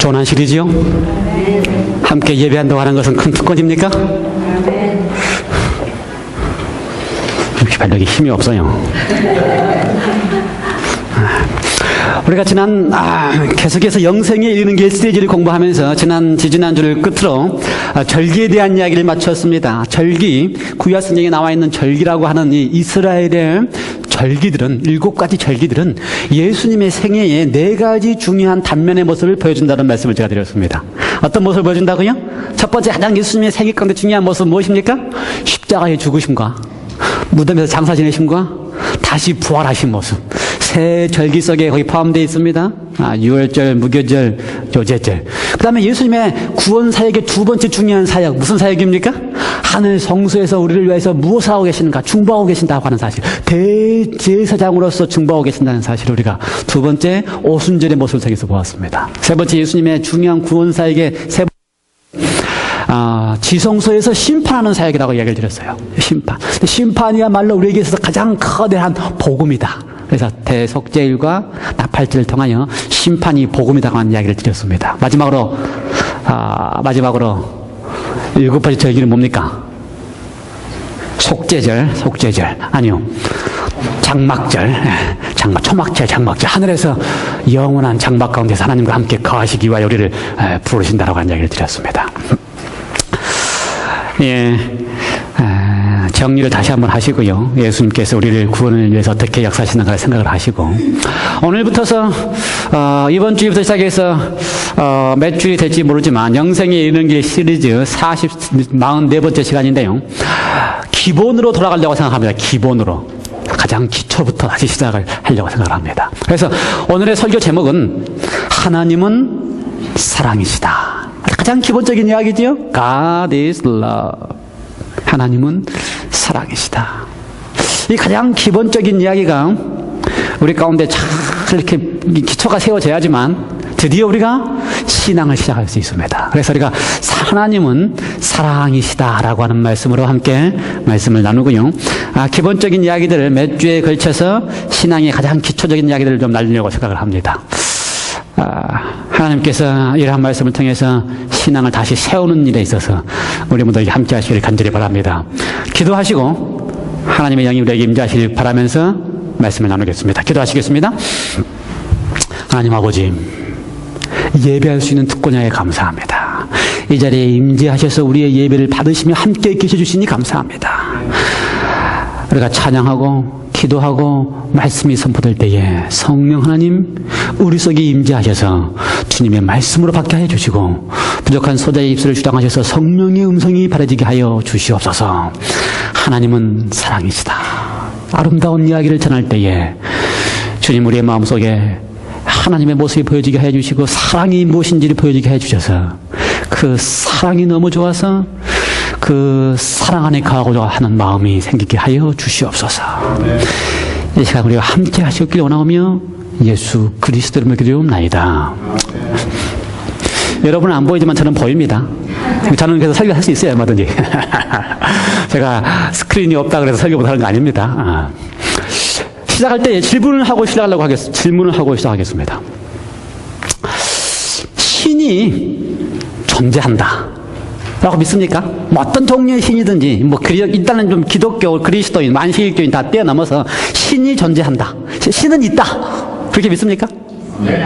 교난 시리즈요? 함께 예배한다고 하는 것은 큰 특권입니까? 별로 힘이 없어요. 우리가 계속해서 영생에 이르는 길 시리즈를 공부하면서 지지난주를 끝으로 절기에 대한 이야기를 마쳤습니다. 절기, 구약 성경에 나와 있는 절기라고 하는 이 이스라엘의 절기들은, 7가지 절기들은 예수님의 생애에 4가지 중요한 단면의 모습을 보여준다는 말씀을 제가 드렸습니다. 어떤 모습을 보여준다고요? 첫 번째, 가장 예수님의 생애 가운데 중요한 모습은 무엇입니까? 십자가의 죽으심과 무덤에서 장사 지내심과 다시 부활하신 모습. 세 절기 속에 거기 포함되어 있습니다. 유월절, 무교절, 조제절. 그 다음에 예수님의 구원 사역의 두 번째 중요한 사역, 무슨 사역입니까? 하늘 성소에서 우리를 위해서 무엇을 하고 계시는가? 중보하고 계신다고 하는 사실. 대제사장으로서 중보하고 계신다는 사실을 우리가 두 번째 오순절의 모습을 통해서 보았습니다. 세 번째, 예수님의 중요한 구원 사역의 세 번째, 지성소에서 심판하는 사역이라고 이야기를 드렸어요. 심판이야말로 우리에게 있어서 가장 거대한 복음이다. 그래서 대속죄일과 나팔죄를 통하여 심판이 복음이라고 하는 이야기를 드렸습니다. 마지막으로 7가지 절기는 뭡니까? 속죄절. 아니요. 초막절. 하늘에서 영원한 장막 가운데서 하나님과 함께 거하시기 위하여 우리를 부르신다라고 하는 이야기를 드렸습니다. 예. 정리를 다시 한번 하시고요. 예수님께서 우리를 구원을 위해서 어떻게 역사하시는가 생각을 하시고, 오늘부터서 이번 주부터 시작해서 몇 주일이 될지 모르지만 영생에 이르는 길 시리즈 44번째 시간인데요. 기본으로 돌아가려고 생각합니다. 기본으로. 가장 기초부터 다시 시작을 하려고 생각을 합니다. 그래서 오늘의 설교 제목은 하나님은 사랑이시다. 가장 기본적인 이야기지요. God is love. 하나님은 사랑이시다. 이 가장 기본적인 이야기가 우리 가운데 잘 이렇게 기초가 세워져야지만 드디어 우리가 신앙을 시작할 수 있습니다. 그래서 우리가 하나님은 사랑이시다라고 하는 말씀으로 함께 말씀을 나누고요. 기본적인 이야기들을 몇 주에 걸쳐서 신앙의 가장 기초적인 이야기들을 좀 나누려고 생각을 합니다. 하나님께서 이러한 말씀을 통해서 신앙을 다시 세우는 일에 있어서 우리 모두에게 함께 하시기를 간절히 바랍니다. 기도하시고 하나님의 영이 우리에게 임재하시길 바라면서 말씀을 나누겠습니다. 기도하시겠습니다. 하나님 아버지, 예배할 수 있는 특권에 감사합니다. 이 자리에 임재하셔서 우리의 예배를 받으시며 함께 계셔주시니 감사합니다. 우리가 찬양하고 기도하고 말씀이 선포될 때에 성령 하나님 우리 속에 임재하셔서 주님의 말씀으로 받게 하여 주시고, 부족한 소자의 입술을 주장하셔서 성령의 음성이 바라지게 하여 주시옵소서. 하나님은 사랑이시다. 아름다운 이야기를 전할 때에 주님 우리의 마음속에 하나님의 모습이 보여지게 해 주시고, 사랑이 무엇인지를 보여지게 해 주셔서 그 사랑이 너무 좋아서 그 사랑 안에 거하고자 하는 마음이 생기게 하여 주시옵소서. 이 시간 우리가 함께 하시길 원하오며 예수 그리스도 이름으로 기도하옵나이다. 여러분은 안 보이지만 저는 보입니다. 저는 그래서 설교할 수 있어요, 얼마든지. 제가 스크린이 없다 그래서 설교 못하는 거 아닙니다. 시작할 때 질문을 하고 시작하겠습니다. 신이 존재한다 라고 믿습니까? 어떤 종류의 신이든지, 일단은 좀 기독교, 그리스도인, 만시일교인 다 뛰어넘어서 신이 존재한다. 신은 있다. 그렇게 믿습니까? 네.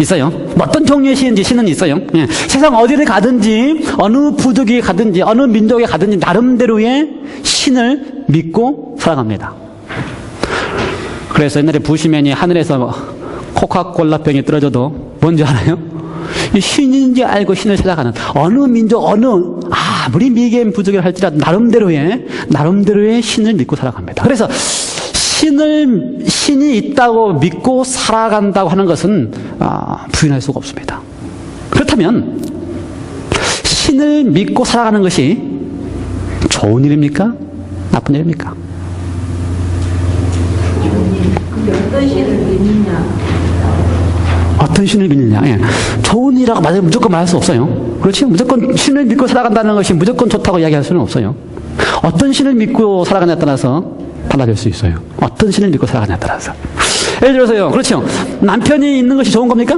있어요. 어떤 종류의 신인지 신은 있어요. 예. 세상 어디를 가든지, 어느 부족에 가든지, 어느 민족에 가든지, 나름대로의 신을 믿고 살아갑니다. 그래서 옛날에 부시맨이 하늘에서 코카콜라 병이 떨어져도 뭔지 알아요? 이 신인지 알고 신을 찾아가는, 어느 민족, 아무리 미개인 부족이라 할지라도 나름대로의 신을 믿고 살아갑니다. 그래서 신이 있다고 믿고 살아간다고 하는 것은 부인할 수가 없습니다. 그렇다면 신을 믿고 살아가는 것이 좋은 일입니까? 나쁜 일입니까? 근데 어떤 신을 믿느냐? 어떤 신을 믿느냐? 예. 좋은 일이라고 무조건 말할 수 없어요. 그렇지? 무조건 신을 믿고 살아간다는 것이 무조건 좋다고 이야기할 수는 없어요. 어떤 신을 믿고 살아가냐에 따라서 달라질 수 있어요. 어떤 신을 믿고 살아가냐에 따라서. 예를 들어서요. 그렇죠. 남편이 있는 것이 좋은 겁니까?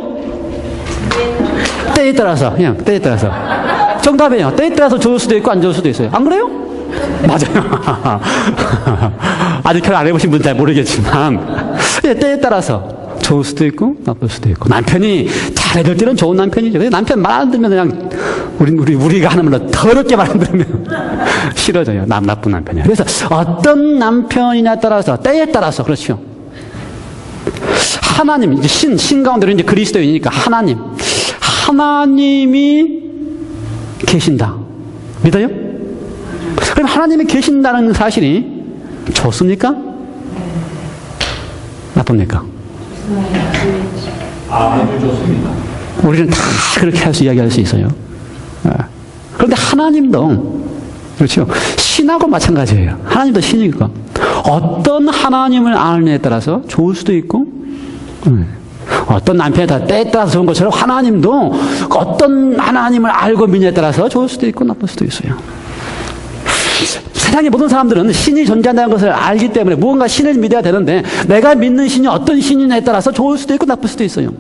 때에 따라서, 그냥 때에 따라서. 정답이에요. 때에 따라서 좋을 수도 있고 안 좋을 수도 있어요. 안 그래요? 맞아요. 아직 결혼 안 해보신 분은 잘 모르겠지만, 때에 따라서 좋을 수도 있고 나쁠 수도 있고. 남편이 잘해줄 때는 좋은 남편이죠. 근데 남편 말 안 들으면 그냥 우리가 하는 말로 더럽게 말 안 들으면 싫어져요. 나쁜 남편이에요. 그래서 어떤 남편이냐에 따라서, 때에 따라서, 그렇죠. 하나님, 이제 신 가운데로 이제 그리스도인이니까 하나님이 계신다. 믿어요? 그럼 하나님이 계신다는 사실이 좋습니까? 나쁩니까? 아주 좋습니다. 우리는 다 그렇게 이야기할 수 있어요. 그런데 하나님도, 그렇죠. 신하고 마찬가지예요. 하나님도 신이니까. 어떤 하나님을 아느냐에 따라서 좋을 수도 있고, 어떤 남편에 따라 때에 따라서 좋은 것처럼 하나님도 어떤 하나님을 알고 믿느냐에 따라서 좋을 수도 있고 나쁠 수도 있어요. 세상의 모든 사람들은 신이 존재한다는 것을 알기 때문에 무언가 신을 믿어야 되는데, 내가 믿는 신이 어떤 신이냐에 따라서 좋을 수도 있고 나쁠 수도 있어요.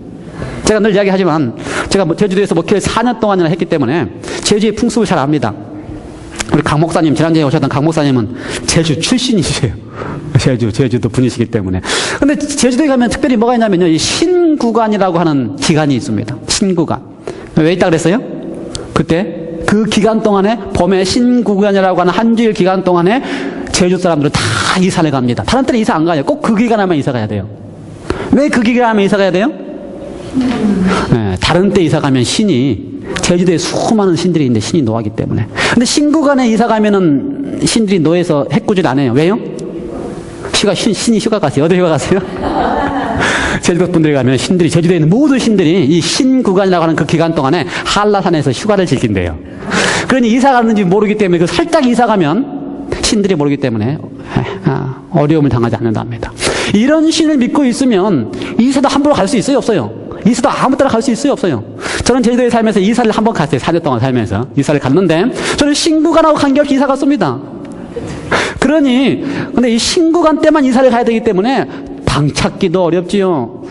제가 늘 이야기하지만, 제가 제주도에서 목회를 4년 동안이나 했기 때문에 제주의 풍습을 잘 압니다. 우리 강 목사님, 지난주에 오셨던 강 목사님은 제주 출신이세요. 제주도 분이시기 때문에. 근데 제주도에 가면 특별히 뭐가 있냐면요, 이 신구간이라고 하는 기간이 있습니다. 신구간. 왜 있다 그랬어요? 그때 그 기간 동안에, 봄에 신구간이라고 하는 한 주일 기간 동안에 제주 사람들은 다 이사를 갑니다. 다른 때는 이사 안 가요. 꼭 그 기간 하면 이사 가야 돼요. 왜 그 기간 하면 이사 가야 돼요? 다른 때 이사 가면 제주도에 수많은 신들이 있는데 신이 노하기 때문에. 근데 신구간에 이사 가면은 신들이 노해서 해꾸질 안 해요. 왜요? 신이 휴가 가세요. 어디 휴가 가세요? 제주도 분들이 가면 제주도에 있는 모든 신들이 이 신구간이라고 하는 그 기간 동안에 한라산에서 휴가를 즐긴대요. 그러니 이사 가는지 모르기 때문에, 그 살짝 이사 가면 신들이 모르기 때문에 어려움을 당하지 않는답니다. 이런 신을 믿고 있으면 이사도 함부로 갈 수 있어요, 없어요? 이사도 아무 때나 갈 수 있어요, 없어요? 저는 제주도에 살면서 이사를 한번 갔어요. 4년 동안 살면서 이사를 갔는데, 저는 신구간하고 관계없이 이사 갔습니다. 근데 이 신구간 때만 이사를 가야 되기 때문에 방 찾기도 어렵지요.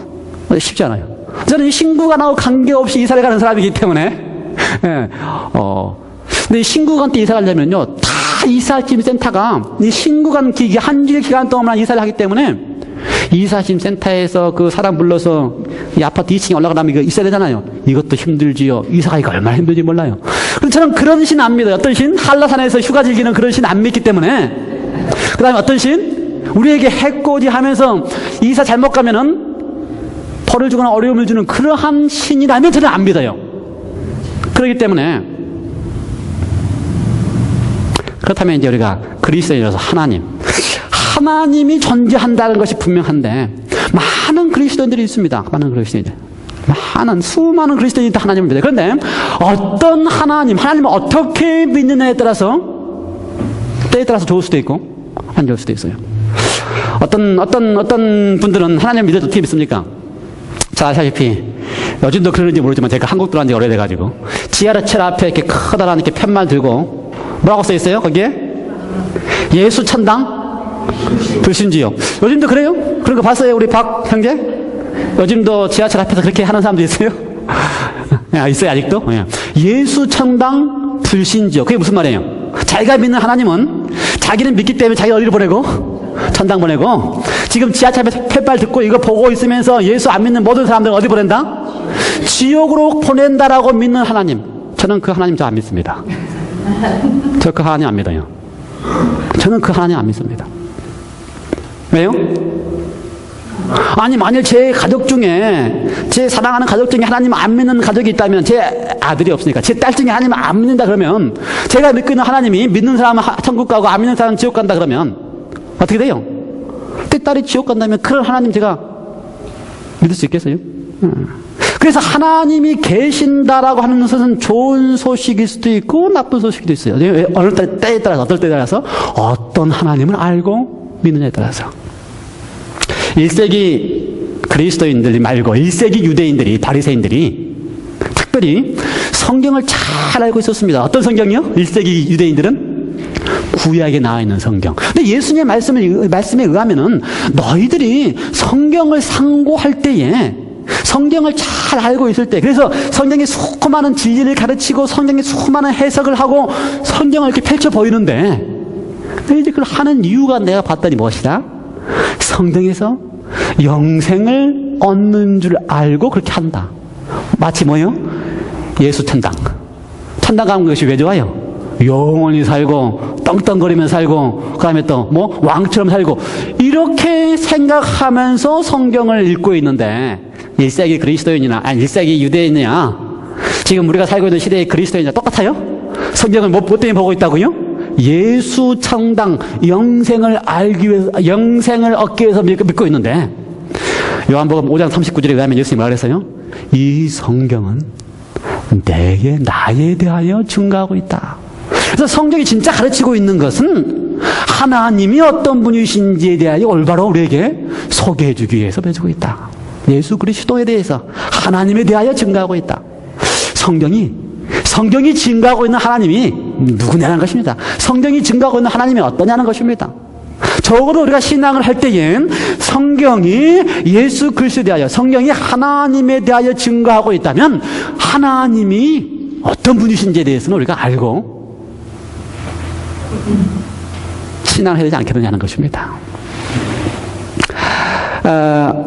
쉽지 않아요. 저는 이 신구간하고 관계없이 이사를 가는 사람이기 때문에, 근데 이 신구간 때 이사 가려면요, 다 이사짐 센터가 이 신구간 한 주일 기간 동안만 이사를 하기 때문에, 이사짐 센터에서 그 사람 불러서 이 아파트 2층에 올라가려면 이거 있어야 되잖아요. 이것도 힘들지요. 이사 가기가 얼마나 힘들지 몰라요. 그런데 저는 그런 신 안 믿어요. 어떤 신? 한라산에서 휴가 즐기는 그런 신 안 믿기 때문에. 그 다음에 어떤 신? 우리에게 해코지 하면서 이사 잘못 가면은 벌을 주거나 어려움을 주는 그러한 신이라면 저는 안 믿어요. 그렇기 때문에, 그렇다면 이제 우리가 그리스도인이라서 하나님이 존재한다는 것이 분명한데, 많은 그리스도인들이 있습니다. 수많은 그리스도인이 다 하나님을 믿어요. 그런데 어떤 하나님을 어떻게 믿느냐에 따라서, 때에 따라서 좋을 수도 있고 안 좋을 수도 있어요. 어떤 분들은 하나님을 믿어도 어떻게 믿습니까? 잘 아시다시피, 요즘도 그러는지 모르지만 제가 한국 들어간 지 오래돼가지고, 지하철 앞에 이렇게 커다란 이렇게 편말 들고 뭐라고 써 있어요? 거기에? 예수 천당 불신지요. 요즘도 그래요? 그런 거 봤어요, 우리 박 형제? 요즘도 지하철 앞에서 그렇게 하는 사람도 있어요? 있어요, 아직도? 예수 천당 불신지요. 그게 무슨 말이에요? 자기가 믿는 하나님은 자기는 믿기 때문에 자기가 어디를 보내고? 천당 보내고, 지금 지하철 앞에 팻말 듣고 이거 보고 있으면서 예수 안 믿는 모든 사람들은 어디 보낸다? 지옥으로 보낸다라고 믿는 하나님. 저는 그 하나님 안 믿습니다. 저 그 하나님 안 믿어요. 저는 그 하나님 안 믿습니다. 왜요? 아니, 만일 제 가족 중에, 제 사랑하는 가족 중에 하나님 안 믿는 가족이 있다면, 제 아들이 없으니까, 제 딸 중에 하나님 안 믿는다 그러면, 제가 믿고 있는 하나님이 믿는 사람은 천국 가고 안 믿는 사람은 지옥 간다 그러면 어떻게 돼요? 내 딸이 지옥 간다면 그런 하나님 제가 믿을 수 있겠어요? 그래서 하나님이 계신다라고 하는 것은 좋은 소식일 수도 있고 나쁜 소식도 있어요. 어느 때에 따라서, 어떨 때에 따라서, 어떤 하나님을 알고 믿느냐에 따라서. 1세기 그리스도인들 말고 1세기 유대인들이, 바리새인들이 특별히 성경을 잘 알고 있었습니다. 어떤 성경이요? 1세기 유대인들은 구약에 나와 있는 성경. 근데 예수님의 말씀에 의하면은 너희들이 성경을 상고할 때에 성경을 잘 알고 있을 때, 그래서 성경의 수많은 진리를 가르치고 성경의 수많은 해석을 하고 성경을 이렇게 펼쳐 보이는데, 이제 그걸 하는 이유가 내가 봤더니 무엇이다? 성경에서 영생을 얻는 줄 알고 그렇게 한다. 마치 뭐요? 예수 천당. 천당 가는 것이 왜 좋아요? 영원히 살고 떵떵거리며 살고 그다음에 또 뭐 왕처럼 살고 이렇게 생각하면서 성경을 읽고 있는데 1세기 그리스도인이나 아니 1세기 유대인이냐 지금 우리가 살고 있는 시대의 그리스도인이냐 똑같아요? 성경을 뭐 때문에 보고 있다고요? 예수 천당 영생을 알기 위해서 영생을 얻기 위해서 믿고 있는데 요한복음 5장 39절에 의하면 예수님이 뭐라 그랬어요? 이 성경은 나에 대하여 증거하고 있다. 그래서 성경이 진짜 가르치고 있는 것은 하나님이 어떤 분이신지에 대하여 올바로 우리에게 소개해 주기 위해서 배우고 있다. 예수 그리스도에 대해서 하나님에 대하여 증거하고 있다. 성경이 증거하고 있는 하나님이 누구냐는 것입니다. 성경이 증거하고 있는 하나님이 어떠냐는 것입니다. 적어도 우리가 신앙을 할 때엔 성경이 예수 그리스도에 대하여 성경이 하나님에 대하여 증거하고 있다면 하나님이 어떤 분이신지에 대해서는 우리가 알고 신앙을 해야 되지 않겠느냐는 것입니다.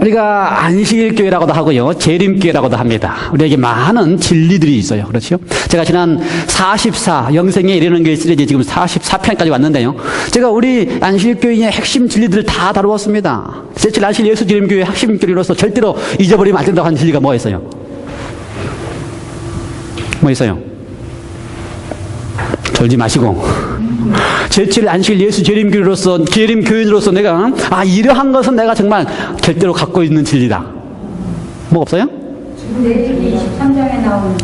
우리가 안식일교회라고도 하고요, 재림교회라고도 합니다. 우리에게 많은 진리들이 있어요. 그렇죠? 제가 지난 44, 영생에 이르는 게 시리즈 지금 44편까지 왔는데요. 제가 우리 안식일교회의 핵심 진리들을 다 다루었습니다. 제칠 안식 예수 재림교회의 핵심 진리로서 절대로 잊어버리면 안 된다고 하는 진리가 뭐였어요? 뭐 있어요? 졸지 마시고. 제칠 안식 예수 재림교회로서 재림교인으로서 내가 이러한 것은 내가 정말 절대로 갖고 있는 진리다. 뭐 없어요? 레위기 23장에 나온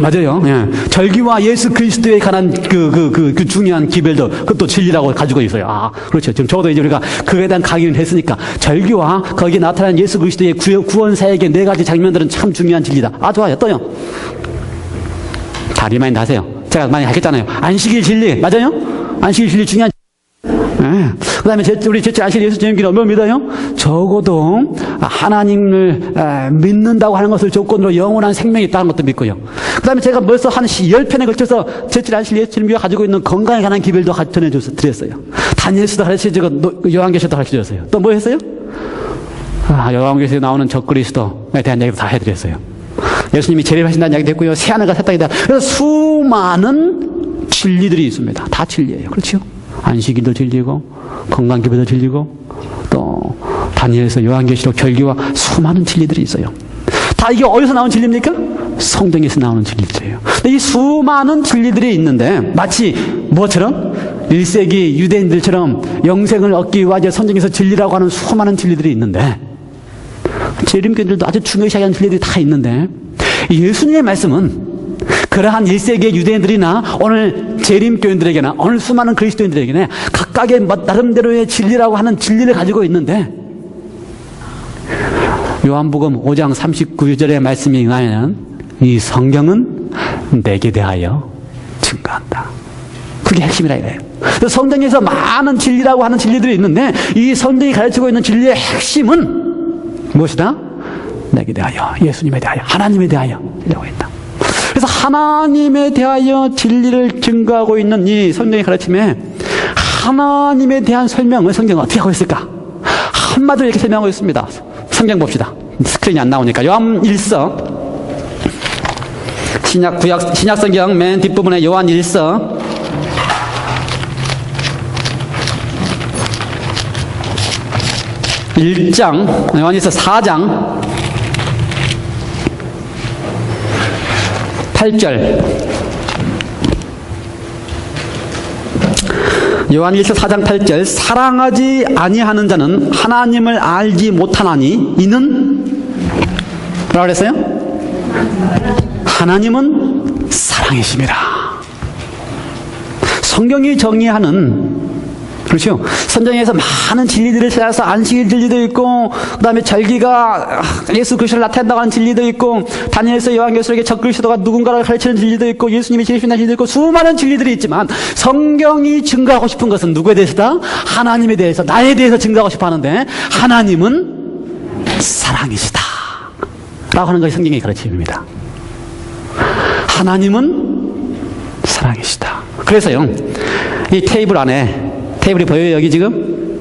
맞아요. 예. 절기와 예수 그리스도에 관한 그 중요한 기별도 그것도 진리라고 가지고 있어요. 그렇죠. 지금 저도 이제 우리가 그에 대한 강의를 했으니까 절기와 거기에 나타난 예수 그리스도의 구원 사역의 네 가지 장면들은 참 중요한 진리다. 좋아요. 또요. 다 리마인드 하세요. 제가 많이 하겠잖아요. 안식일 진리 맞아요? 안식일 진리 중요한. 그 다음에 우리 제칠 안식 예수 재림교회는 뭐 믿어요? 적어도 하나님을 믿는다고 하는 것을 조건으로 영원한 생명이 있다는 것도 믿고요. 그 다음에 제가 벌써 한 10편에 걸쳐서 제칠 안식 예수 재림교회가 가지고 있는 건강에 관한 기별도 전해드렸어요. 다니엘서도 가르쳐주고 요한계시도 가르쳐줬어요. 또 뭐 했어요? 요한계시에 나오는 적그리스도에 대한 얘기도 다 해드렸어요. 예수님이 재림하신다는 이야기도 했고요. 새하늘과 새 땅이다. 그래서 수많은 진리들이 있습니다. 다 진리예요. 그렇죠? 안식일도 진리고 건강기별도 진리고 또 다니엘서 요한계시록 절기와 수많은 진리들이 있어요. 다 이게 어디서 나온 진리입니까? 성경에서 나오는 진리들이에요. 이 수많은 진리들이 있는데 마치 뭐처럼 1세기 유대인들처럼 영생을 얻기 위해 성경에서 진리라고 하는 수많은 진리들이 있는데 재림교인들도 아주 중요시하는 진리들이 다 있는데 예수님의 말씀은 그러한 1세기의 유대인들이나 오늘 재림교인들에게나 오늘 수많은 그리스도인들에게는 각각의 나름대로의 진리라고 하는 진리를 가지고 있는데 요한복음 5장 39절의 말씀에 의하면 이 성경은 내게 대하여 증거한다. 그게 핵심이라 이거예요. 성경에서 많은 진리라고 하는 진리들이 있는데 이 성경이 가르치고 있는 진리의 핵심은 무엇이다? 내게 대하여, 예수님에 대하여, 하나님에 대하여 이라고 했다. 그래서 하나님에 대하여 진리를 증거하고 있는 이 성경의 가르침에 하나님에 대한 설명을 성경은 어떻게 하고 있을까? 한마디로 이렇게 설명하고 있습니다. 성경 봅시다. 스크린이 안 나오니까. 요한 1서 신약 성경 맨 뒷부분에 요한 1서 1장, 요한일서 4장 8절. 요한일서 4장 8절. 사랑하지 아니하는 자는 하나님을 알지 못하나니 이는 뭐라고 그랬어요? 하나님은 사랑이심이라. 성경이 정의하는, 그렇죠? 성경에서 많은 진리들을 찾아서 안식일 진리도 있고, 그 다음에 절기가 예수 그리스도를 나타낸다고 하는 진리도 있고, 다니엘서 요한계시록에 적그리스도가 누군가를 가르치는 진리도 있고, 예수님이 재림하신다는 진리도 있고, 수많은 진리들이 있지만 성경이 증거하고 싶은 것은 누구에 대해서다? 하나님에 대해서, 나에 대해서 증거하고 싶어 하는데 하나님은 사랑이시다. 라고 하는 것이 성경의 가르침입니다. 하나님은 사랑이시다. 그래서요, 이 테이블 안에, 테이블이 보여요, 여기 지금?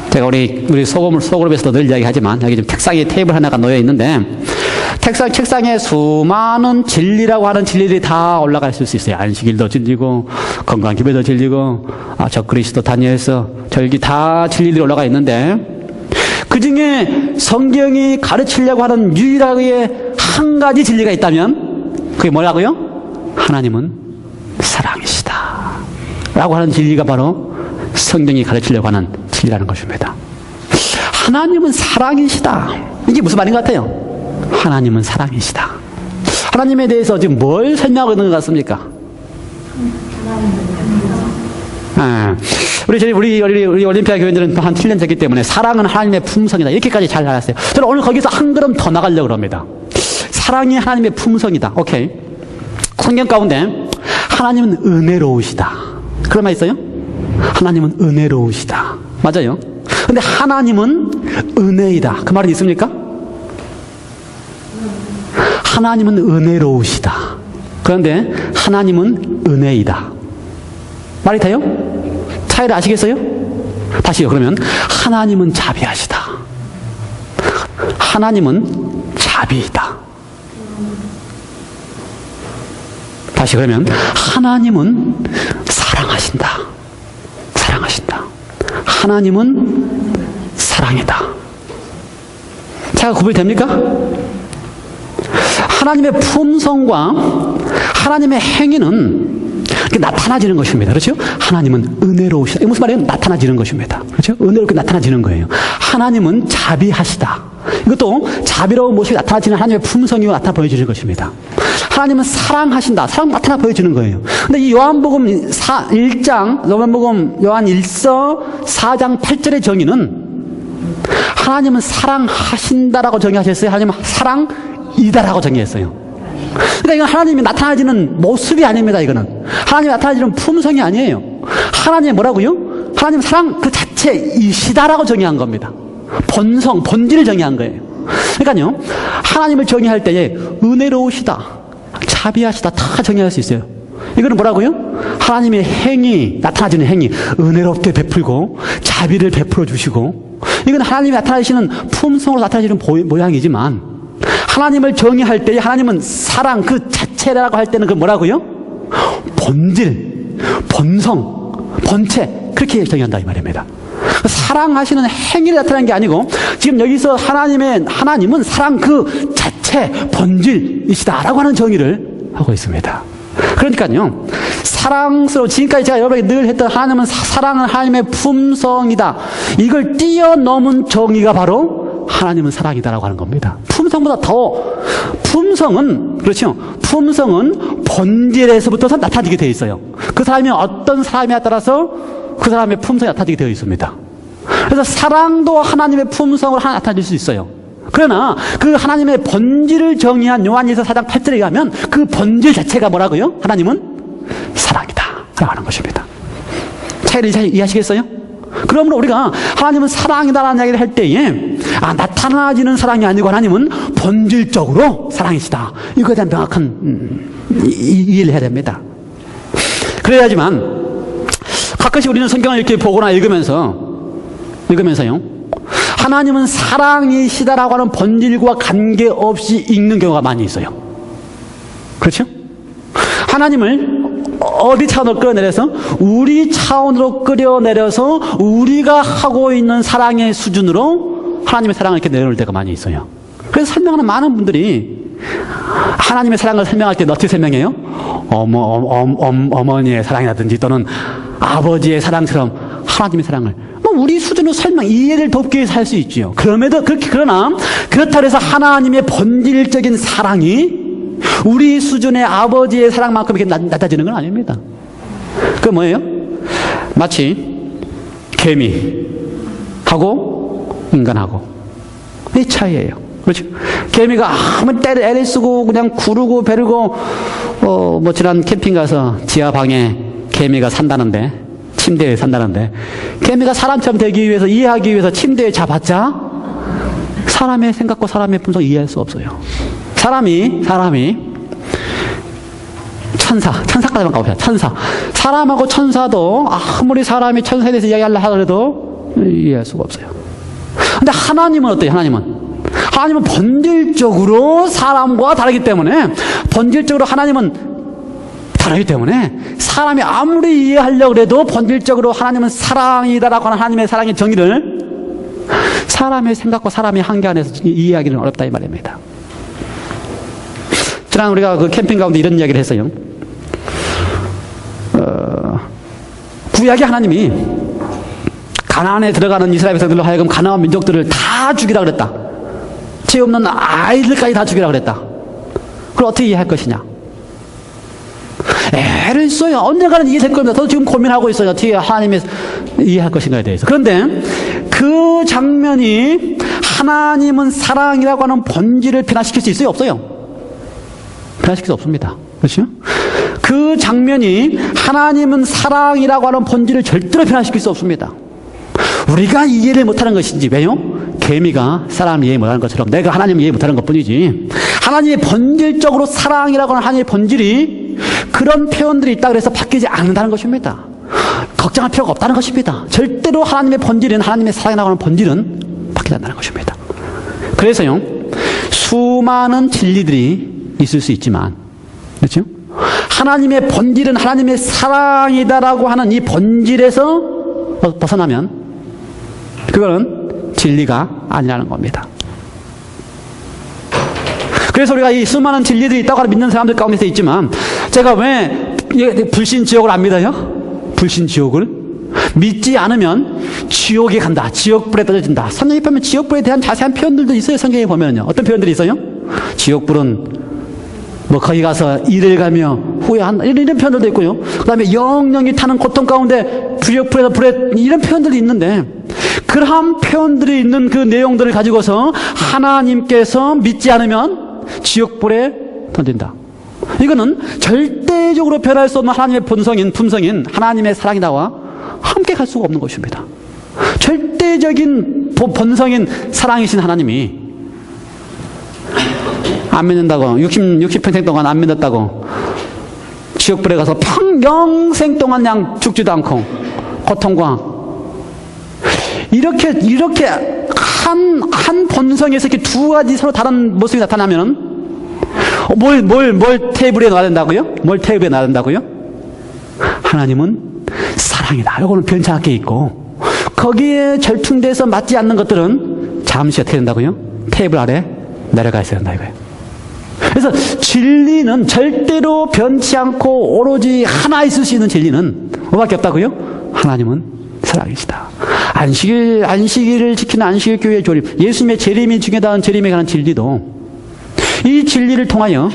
제가 우리 소그룹에서도 늘 이야기하지만, 여기 지금 책상에 테이블 하나가 놓여 있는데, 책상에 수많은 진리라고 하는 진리들이 다 올라갈 수 있어요. 안식일도 진리고, 건강 기도도 진리고, 저 그리스도 다니엘서, 절기 다 진리들이 올라가 있는데, 그 중에 성경이 가르치려고 하는 유일하게 한 가지 진리가 있다면, 그게 뭐라고요? 하나님은 사랑이시다. 라고 하는 진리가 바로 성경이 가르치려고 하는 진리라는 것입니다. 하나님은 사랑이시다. 이게 무슨 말인 것 같아요? 하나님은 사랑이시다. 하나님에 대해서 지금 뭘 설명하고 있는 것 같습니까? 우리 올림피아 교인들은 한 7년 됐기 때문에 사랑은 하나님의 품성이다. 이렇게까지 잘 알았어요. 저는 오늘 거기서 한 걸음 더 나가려고 합니다. 사랑이 하나님의 품성이다. 오케이. 성경 가운데 하나님은 은혜로우시다. 그런 말 있어요? 하나님은 은혜로우시다. 맞아요. 근데 하나님은 은혜이다. 그 말은 있습니까? 하나님은 은혜로우시다. 그런데 하나님은 은혜이다. 말이 돼요? 차이를 아시겠어요? 다시요. 그러면 하나님은 자비하시다. 하나님은 자비이다. 다시 그러면 하나님은 사랑하신다. 사랑하신다. 하나님은 사랑이다. 자, 구별됩니까? 하나님의 품성과 하나님의 행위는 나타나지는 것입니다. 그렇죠? 하나님은 은혜로우시다. 이게 무슨 말이에요? 나타나지는 것입니다. 그렇죠? 은혜롭게 나타나지는 거예요. 하나님은 자비하시다. 이것도 자비로운 모습이 나타나지는 하나님의 품성이 나타나 보여지는 것입니다. 하나님은 사랑하신다. 사랑 나타나 보여지는 거예요. 근데 이 요한 1서 4장 8절의 정의는 하나님은 사랑하신다라고 정의하셨어요? 하나님은 사랑이다라고 정의했어요. 그러니까 이건 하나님이 나타나지는 모습이 아닙니다. 이거는 하나님이 나타나지는 품성이 아니에요. 하나님이 뭐라고요? 하나님 사랑 그 자체이시다라고 정의한 겁니다. 본질을 정의한 거예요. 그러니까요, 하나님을 정의할 때에 은혜로우시다, 자비하시다 다 정의할 수 있어요. 이거는 뭐라고요? 하나님의 행위, 나타나지는 행위, 은혜롭게 베풀고 자비를 베풀어 주시고, 이건 하나님이 나타나시는 품성으로 나타나시는 모양이지만, 하나님을 정의할 때에 하나님은 사랑 그 자체라고 할 때는 그 뭐라고요? 본질, 본성, 본체, 그렇게 정의한다 이 말입니다. 사랑하시는 행위를 나타내는 게 아니고, 지금 여기서 하나님은 사랑 그 자체, 본질이시다라고 하는 정의를 하고 있습니다. 그러니까요, 지금까지 제가 여러분에게 늘 했던 하나님은 사랑은 하나님의 품성이다. 이걸 뛰어넘은 정의가 바로 하나님은 사랑이다라고 하는 겁니다. 품성보다 더, 그렇죠? 품성은 본질에서부터 나타나게 되어 있어요. 그 사람이 어떤 사람에 따라서 그 사람의 품성이 나타나게 되어 있습니다. 그래서 사랑도 하나님의 품성으로 나타날 수 있어요. 그러나 그 하나님의 본질을 정의한 요한일서 4장 8절에 의하면 그 본질 자체가 뭐라고요? 하나님은 사랑이다 라고 하는 것입니다. 차이를 이해하시겠어요? 그러므로 우리가 하나님은 사랑이다라는 이야기를 할 때에 나타나지는 사랑이 아니고 하나님은 본질적으로 사랑이시다. 이거에 대한 명확한 이해를 해야 됩니다. 그래야지만 가끔씩 우리는 성경을 이렇게 보거나 읽으면서요, 하나님은 사랑이시다라고 하는 본질과 관계없이 읽는 경우가 많이 있어요. 그렇죠? 하나님을 어디 차원으로 끌어내려서 우리 차원으로 끌어내려서 우리가 하고 있는 사랑의 수준으로 하나님의 사랑을 이렇게 내놓을 때가 많이 있어요. 그래서 설명하는 많은 분들이 하나님의 사랑을 설명할 때 어떻게 설명해요? 어머니의 사랑이라든지 또는 아버지의 사랑처럼 하나님의 사랑을 우리 수준으로 이해를 돕기 위해서 할 수 있지요. 그러나 그렇다고 해서 하나님의 본질적인 사랑이 우리 수준의 아버지의 사랑만큼 이렇게 낮아지는 건 아닙니다. 그게 뭐예요? 마치 개미하고 인간하고 이 차이예요. 그렇죠? 개미가 아무리 애를 쓰고 그냥 구르고 베르고 지난 캠핑 가서 지하방에 개미가 산다는데, 침대에 산다는데, 개미가 사람처럼 되기 위해서, 이해하기 위해서 침대에 잡았자 사람의 생각과 사람의 분석 이해할 수 없어요. 사람이 천사까지만 가봅시다. 천사. 사람하고 천사도 아무리 사람이 천사에 대해서 이야기하려 하더라도 이해할 수가 없어요. 근데 하나님은 어때요? 하나님은 본질적으로 사람과 다르기 때문에, 사람이 아무리 이해하려고 해도 본질적으로 하나님은 사랑이다라고 하는 하나님의 사랑의 정의를 사람의 생각과 사람의 한계 안에서 이해하기는 어렵다 이 말입니다. 지난 우리가 그 캠핑 가운데 이런 이야기를 했어요. 구약의 하나님이 가나안에 들어가는 이스라엘 백성들로 하여금 가나안 민족들을 다 죽이라 그랬다. 죄 없는 아이들까지 다 죽이라 그랬다. 그걸 어떻게 이해할 것이냐? 애를 써요. 언젠가는 이해될 겁니다. 저도 지금 고민하고 있어요. 어떻게 하나님의 이해할 것인가에 대해서. 그런데 그 장면이 하나님은 사랑이라고 하는 본질을 변화시킬 수 있어요? 없어요? 변화시킬 수 없습니다. 그렇죠? 그 장면이 하나님은 사랑이라고 하는 본질을 절대로 변화시킬 수 없습니다. 우리가 이해를 못하는 것인지. 왜요? 개미가 사람 이해 못하는 것처럼 내가 하나님 이해 못하는 것뿐이지, 하나님의 본질적으로 사랑이라고 하는 하나님의 본질이 그런 표현들이 있다 그래서 바뀌지 않는다는 것입니다. 걱정할 필요가 없다는 것입니다. 절대로 하나님의 본질은, 하나님의 사랑이라고 하는 본질은 바뀌지 않는다는 것입니다. 그래서요, 수많은 진리들이 있을 수 있지만, 그렇죠? 하나님의 본질은 하나님의 사랑이다라고 하는 이 본질에서 벗어나면 그거는 진리가 아니라는 겁니다. 그래서 우리가 이 수많은 진리들이 있다고 믿는 사람들 가운데서 있지만, 제가 왜 불신 지옥을 안 믿어요? 불신 지옥을 믿지 않으면 지옥에 간다, 지옥불에 떨어진다. 성경에 보면 지옥불에 대한 자세한 표현들도 있어요. 성경에 보면요, 어떤 표현들이 있어요? 지옥불은 뭐 거기 가서 이를 가며 후회한다, 이런 표현들도 있고요. 그 다음에 영영이 타는 고통 가운데 지옥불에서 불에, 이런 표현들이 있는데, 그러한 표현들이 있는 그 내용들을 가지고서 하나님께서 믿지 않으면 지옥불에 던진다. 이거는 절대적으로 변할 수 없는 하나님의 품성인 하나님의 사랑이다와 함께 갈 수가 없는 것입니다. 절대적인 본성인 사랑이신 하나님이 안 믿는다고, 60평생 동안 안 믿었다고 지옥불에 가서 평생 동안 그냥 죽지도 않고 고통과 이렇게 한 본성에서 이렇게 두 가지 서로 다른 모습이 나타나면은 뭘 테이블에 놔야 된다고요? 뭘 테이블에 놔야 된다고요? 하나님은 사랑이다. 이거는 변치 있고, 거기에 절충돼서 맞지 않는 것들은 잠시 어떻게 된다고요? 테이블 아래 내려가 있어야 된다 이거예요. 그래서 진리는 절대로 변치 않고 오로지 하나 있을 수 있는 진리는 뭐밖에 없다고요? 하나님은 사랑이시다. 안식일을 지키는 안식일 교회의 조립, 예수님의 재림이 중요하다는 재림에 관한 진리도, 이 진리를 통하여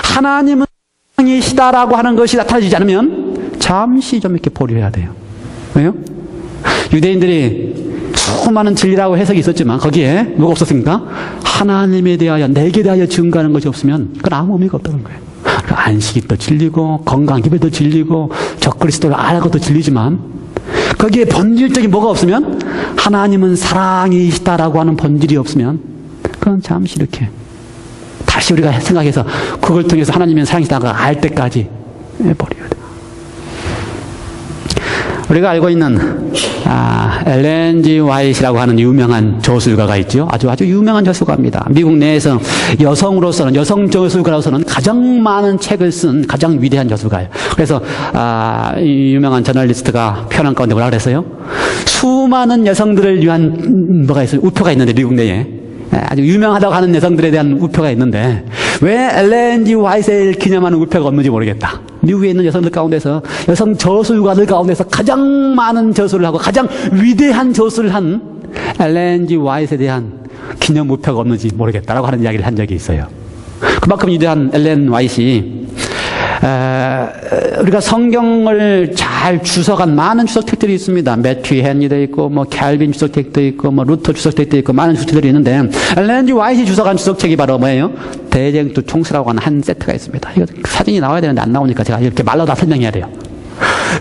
하나님은 사랑이시다라고 하는 것이 나타나지 않으면 잠시 좀 이렇게 보류해야 돼요. 왜요? 유대인들이 수많은 진리라고 해석이 있었지만 거기에 뭐가 없었습니까? 하나님에 대하여, 내게 대하여 증거하는 것이 없으면 그건 아무 의미가 없다는 거예요. 안식일도 진리고 건강기별도 진리고 적그리스도를 알아는 것도 진리지만 거기에 본질적인 뭐가 없으면, 하나님은 사랑이시다라고 하는 본질이 없으면 그건 잠시 이렇게 다시 우리가 생각해서 그걸 통해서 하나님은 사랑이시다고 알 때까지 버려야 돼요. 우리가 알고 있는 엘렌 G. 화이트라고 하는 유명한 저술가가 있죠. 아주 유명한 저술가입니다. 미국 내에서 여성으로서는, 여성 저술가로서는 가장 많은 책을 쓴 가장 위대한 저술가예요. 그래서 이 유명한 저널리스트가 표현한 가운데 뭐라 그랬어요? 수많은 여성들을 위한 뭐가 있어요? 우표가 있는데, 미국 내에 아주 유명하다고 하는 여성들에 대한 우표가 있는데 왜 엘렌 G. 화이트를 기념하는 우표가 없는지 모르겠다. 미국에 있는 여성들 가운데서, 여성 저술가들 가운데서 가장 많은 저술을 하고 가장 위대한 저술을 한 엘렌 G. 화이트에 대한 기념 우표가 없는지 모르겠다라고 하는 이야기를 한 적이 있어요. 그만큼 위대한 엘렌 화이트이 우리가 성경을 잘 주석한 많은 주석책들이 있습니다. 매튜 헨리도 있고, 뭐 캘빈 주석책도 있고, 뭐 루터 주석책도 있고, 많은 주석책들이 있는데, 엘렌 G. 화이트이 주석한 주석책이 바로 뭐예요? 대쟁투 총수라고 하는 한 세트가 있습니다. 이거 사진이 나와야 되는데 안 나오니까 제가 이렇게 말로 다 설명해야 돼요.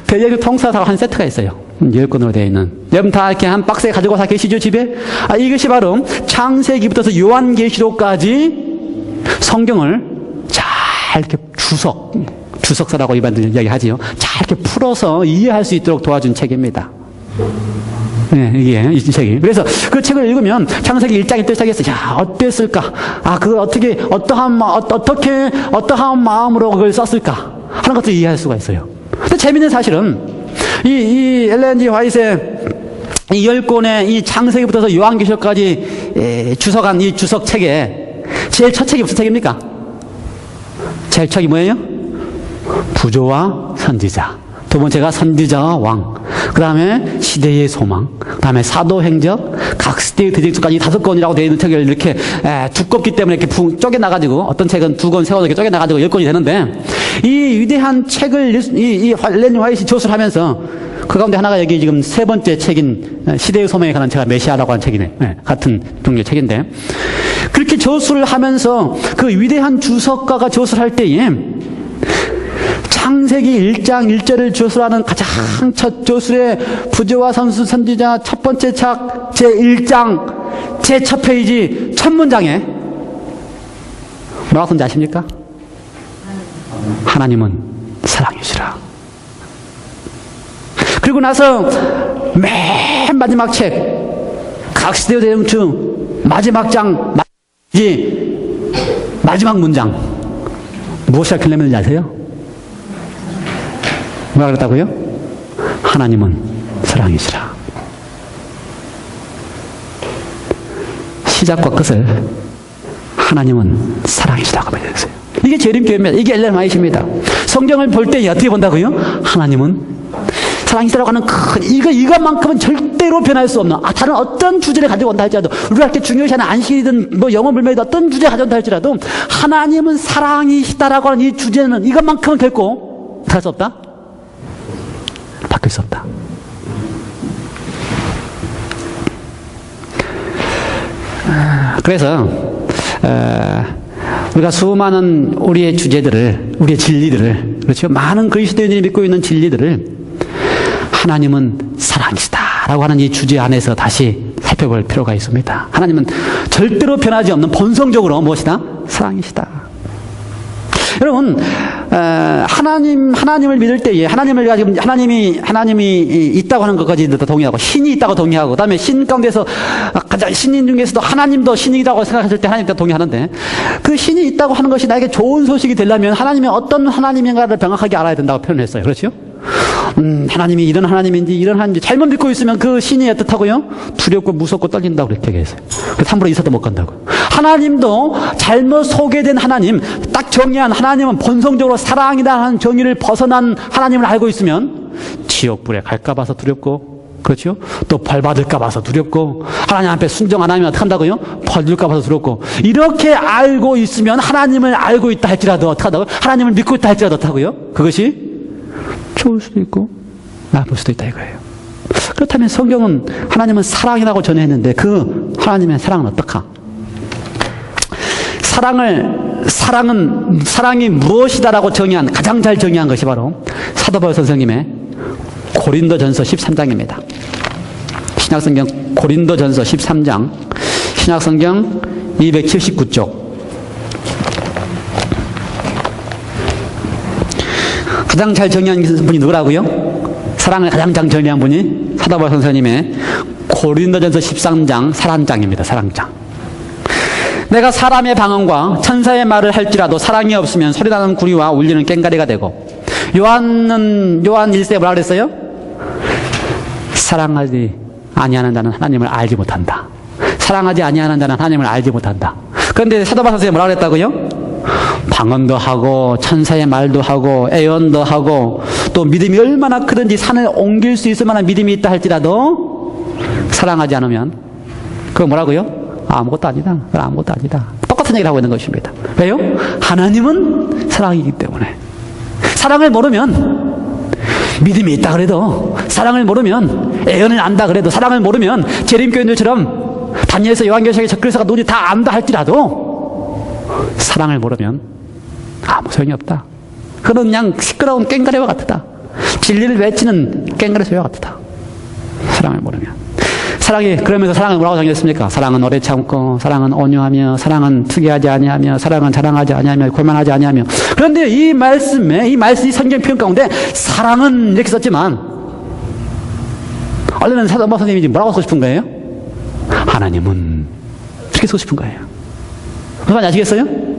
대쟁투 총수라고 한 세트가 있어요. 10권으로 되어 있는. 여러분 다 이렇게 한 박스에 가지고 다 계시죠, 집에? 이것이 바로 창세기부터 요한계시록까지 성경을 잘 이렇게 주석서라고 일반들 이야기하지요. 잘 이렇게 풀어서 이해할 수 있도록 도와준 책입니다. 네, 이게 이 책이. 그래서 그 책을 읽으면 창세기 1장 1절 시작해서 야, 어땠을까? 그걸 어떠한 마음으로 그걸 썼을까? 하는 것을 이해할 수가 있어요. 근데 재밌는 사실은 이 엘렌 G 화이트의 이 10권의 이 창세기부터 요한계시록까지 주석한 이 주석책에 제일 첫 책이 무슨 책입니까? 제일 첫 책이 뭐예요? 부조와 선지자. 두 번째가 선지자와 왕. 그 다음에 시대의 소망. 그 다음에 사도행적, 각 시대의 대직수까지 5권이라고 되어 있는 책을 이렇게 두껍기 때문에 이렇게 쪼개놔가지고, 어떤 책은 2권, 3권 이렇게 쪼개놔가지고 10권이 되는데, 이 위대한 책을 이 엘렌 화이트가 조수를 하면서 그 가운데 하나가 여기 지금 3번째 책인 시대의 소망에 관한 제가 메시아라고 하는 책이네. 같은 종류의 책인데, 그렇게 조수를 하면서 그 위대한 주석가가 조수를 할 때에 창세기 1장 1절을 조수하는 가장 첫 조술의 부조와 선지자 첫 번째 책 제1장 제 첫 페이지 첫 문장에 뭐라고 쓴지 아십니까? 하나님은 사랑이시라. 그리고 나서 맨 마지막 책 각 시대의 대응충 마지막 장 마지막 문장 무엇이라 글램을 아세요? 뭐라 그랬다고요? 하나님은 사랑이시라. 시작과 끝을 하나님은 사랑이시라고 말했어요. 이게 재림교회입니다. 이게 엘렌 화이트입니다. 성경을 볼 때 어떻게 본다고요? 하나님은 사랑이시라고 하는 큰 이것만큼은 절대로 변할 수 없는 다른 어떤 주제를 가지고 온다 할지라도 우리가 이렇게 중요시하는 안식이든 뭐 영어 불명이든 어떤 주제를 가져온다 할지라도 하나님은 사랑이시다라고 하는 이 주제는 이것만큼은 결코 할 수 없다? 바뀔 수 없다. 그래서 우리가 수많은 우리의 주제들을, 우리의 진리들을, 그렇죠? 많은 그리스도인들이 믿고 있는 진리들을 하나님은 사랑이시다라고 하는 이 주제 안에서 다시 살펴볼 필요가 있습니다. 하나님은 절대로 변하지 없는 본성적으로 무엇이다? 사랑이시다. 여러분, 하나님을 믿을 때에 하나님을 가지고 하나님이 있다고 하는 것까지도 동의하고 신이 있다고 동의하고 그다음에 신 가운데서 가장 신인 중에서도 하나님도 신이라고 생각했을 때 하나님도 동의하는데 그 신이 있다고 하는 것이 나에게 좋은 소식이 되려면 하나님이 어떤 하나님인가를 명확하게 알아야 된다고 표현했어요. 그렇죠? 하나님이 이런 하나님인지 이런 하나님인지 잘못 믿고 있으면 그 신이 어떻다고요? 두렵고 무섭고 떨린다고 그렇게 얘기했어요. 그래서 함부로 이사도 못 간다고. 하나님도 잘못 소개된 하나님, 딱 정의한 하나님은 본성적으로 사랑이라는 정의를 벗어난 하나님을 알고 있으면 지옥불에 갈까 봐서 두렵고, 그렇죠? 또 벌 받을까 봐서 두렵고, 하나님 앞에 순종 안 하면 어떻게 한다고요? 벌 줄까 봐서 두렵고, 이렇게 알고 있으면 하나님을 알고 있다 할지라도 어떻게 한다고요? 하나님을 믿고 있다 할지라도 어떡하고요? 그것이 좋을 수도 있고 나쁠 수도 있다 이거예요. 그렇다면 성경은 하나님은 사랑이라고 전했는데 그 하나님의 사랑은 어떡하? 사랑이 무엇이다라고 정의한, 가장 잘 정의한 것이 바로 사도 바울 선생님의 고린도전서 13장입니다. 신약성경 고린도전서 13장, 신약성경 279쪽. 가장 잘 정의한 분이 누구라고요? 사랑을 가장 잘 정의한 분이 사도 바울 선생님의 고린도전서 13장 사랑장입니다. 사랑장. 내가 사람의 방언과 천사의 말을 할지라도 사랑이 없으면 소리나는 구리와 울리는 꽹가리가 되고, 요한 1세에 뭐라 그랬어요? 사랑하지 아니하는 자는 하나님을 알지 못한다. 사랑하지 아니하는 자는 하나님을 알지 못한다. 그런데 사도 바울 선생님이 뭐라 그랬다고요? 방언도 하고 천사의 말도 하고 애언도 하고 또 믿음이 얼마나 크든지 산을 옮길 수 있을 만한 믿음이 있다 할지라도 사랑하지 않으면 그거 뭐라고요? 아무것도 아니다. 그건 아무것도 아니다. 똑같은 얘기를 하고 있는 것입니다. 왜요? 하나님은 사랑이기 때문에. 사랑을 모르면 믿음이 있다 그래도, 사랑을 모르면 애언을 안다 그래도, 사랑을 모르면 재림교인들처럼 다니엘서 요한계시록의 적그리스도가 눈이 다 안다 할지라도 사랑을 모르면 아무 소용이 없다. 그는 그냥 시끄러운 꽹가리와 같다. 진리를 외치는 꽹가리 소리와 같다. 사랑을 모르면. 그러면서 사랑은 뭐라고 정했습니까? 사랑은 오래 참고, 사랑은 온유하며, 사랑은 투기하지 아니하며, 사랑은 자랑하지 아니하며, 교만하지 아니하며. 그런데 이 성경 표현 가운데 사랑은 이렇게 썼지만, 원래는 사도바 선생님이 뭐라고 쓰고 싶은 거예요? 하나님은 이렇게 쓰고 싶은 거예요. 무슨 말인지 아시겠어요?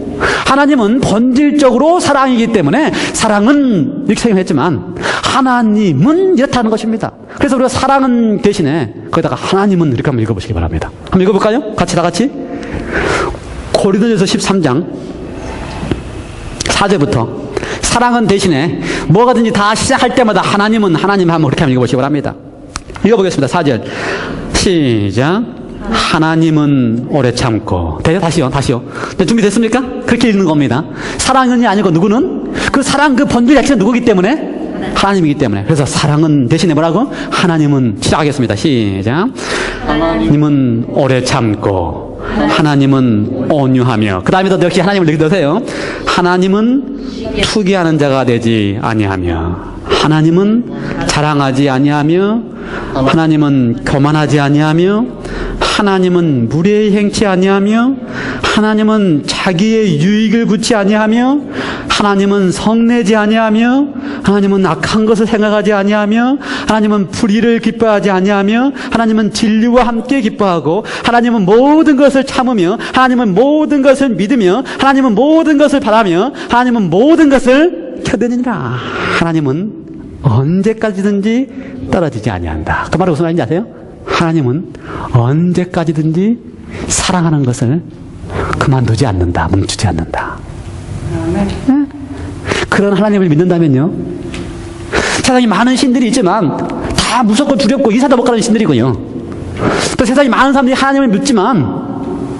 하나님은 본질적으로 사랑이기 때문에 사랑은 이렇게 설명했지만 하나님은 이렇다는 것입니다. 그래서 우리가 사랑은 대신에 거기다가 하나님은 이렇게 한번 읽어보시기 바랍니다. 한번 읽어볼까요? 다 같이. 고린도전서 13장 4절부터 사랑은 대신에 뭐가든지 다 시작할 때마다 하나님 한번 그렇게 한번 읽어보시기 바랍니다. 읽어보겠습니다. 4절 시작. 하나님은 오래 참고. 다시요. 네, 준비됐습니까? 그렇게 읽는 겁니다. 사랑은이 아니고 누구는? 그 사랑 그 본질 자체가 누구기 때문에? 하나님이기 때문에. 그래서 사랑은 대신에 뭐라고? 하나님은. 시작하겠습니다. 시작. 하나님은 오래 참고 하나님은 온유하며. 그 다음에도 역시 하나님을 읽으세요. 하나님은 투기하는 자가 되지 아니하며, 하나님은 자랑하지 아니하며, 하나님은 교만하지 아니하며, 하나님은 무례히 행치 아니하며, 하나님은 자기의 유익을 굳지 아니하며, 하나님은 성내지 아니하며, 하나님은 악한 것을 생각하지 아니하며, 하나님은 불의를 기뻐하지 아니하며, 하나님은 진리와 함께 기뻐하고, 하나님은 모든 것을 참으며, 하나님은 모든 것을 믿으며, 하나님은 모든 것을 바라며, 하나님은 모든 것을 견디느니라. 하나님은 언제까지든지 떨어지지 아니한다. 그 말이 무슨 말인지 아세요? 하나님은 언제까지든지 사랑하는 것을 그만두지 않는다. 멈추지 않는다. 네? 그런 하나님을 믿는다면요, 세상에 많은 신들이 있지만 다 무섭고 두렵고 이사도 못 가는 신들이고요, 또 세상에 많은 사람들이 하나님을 믿지만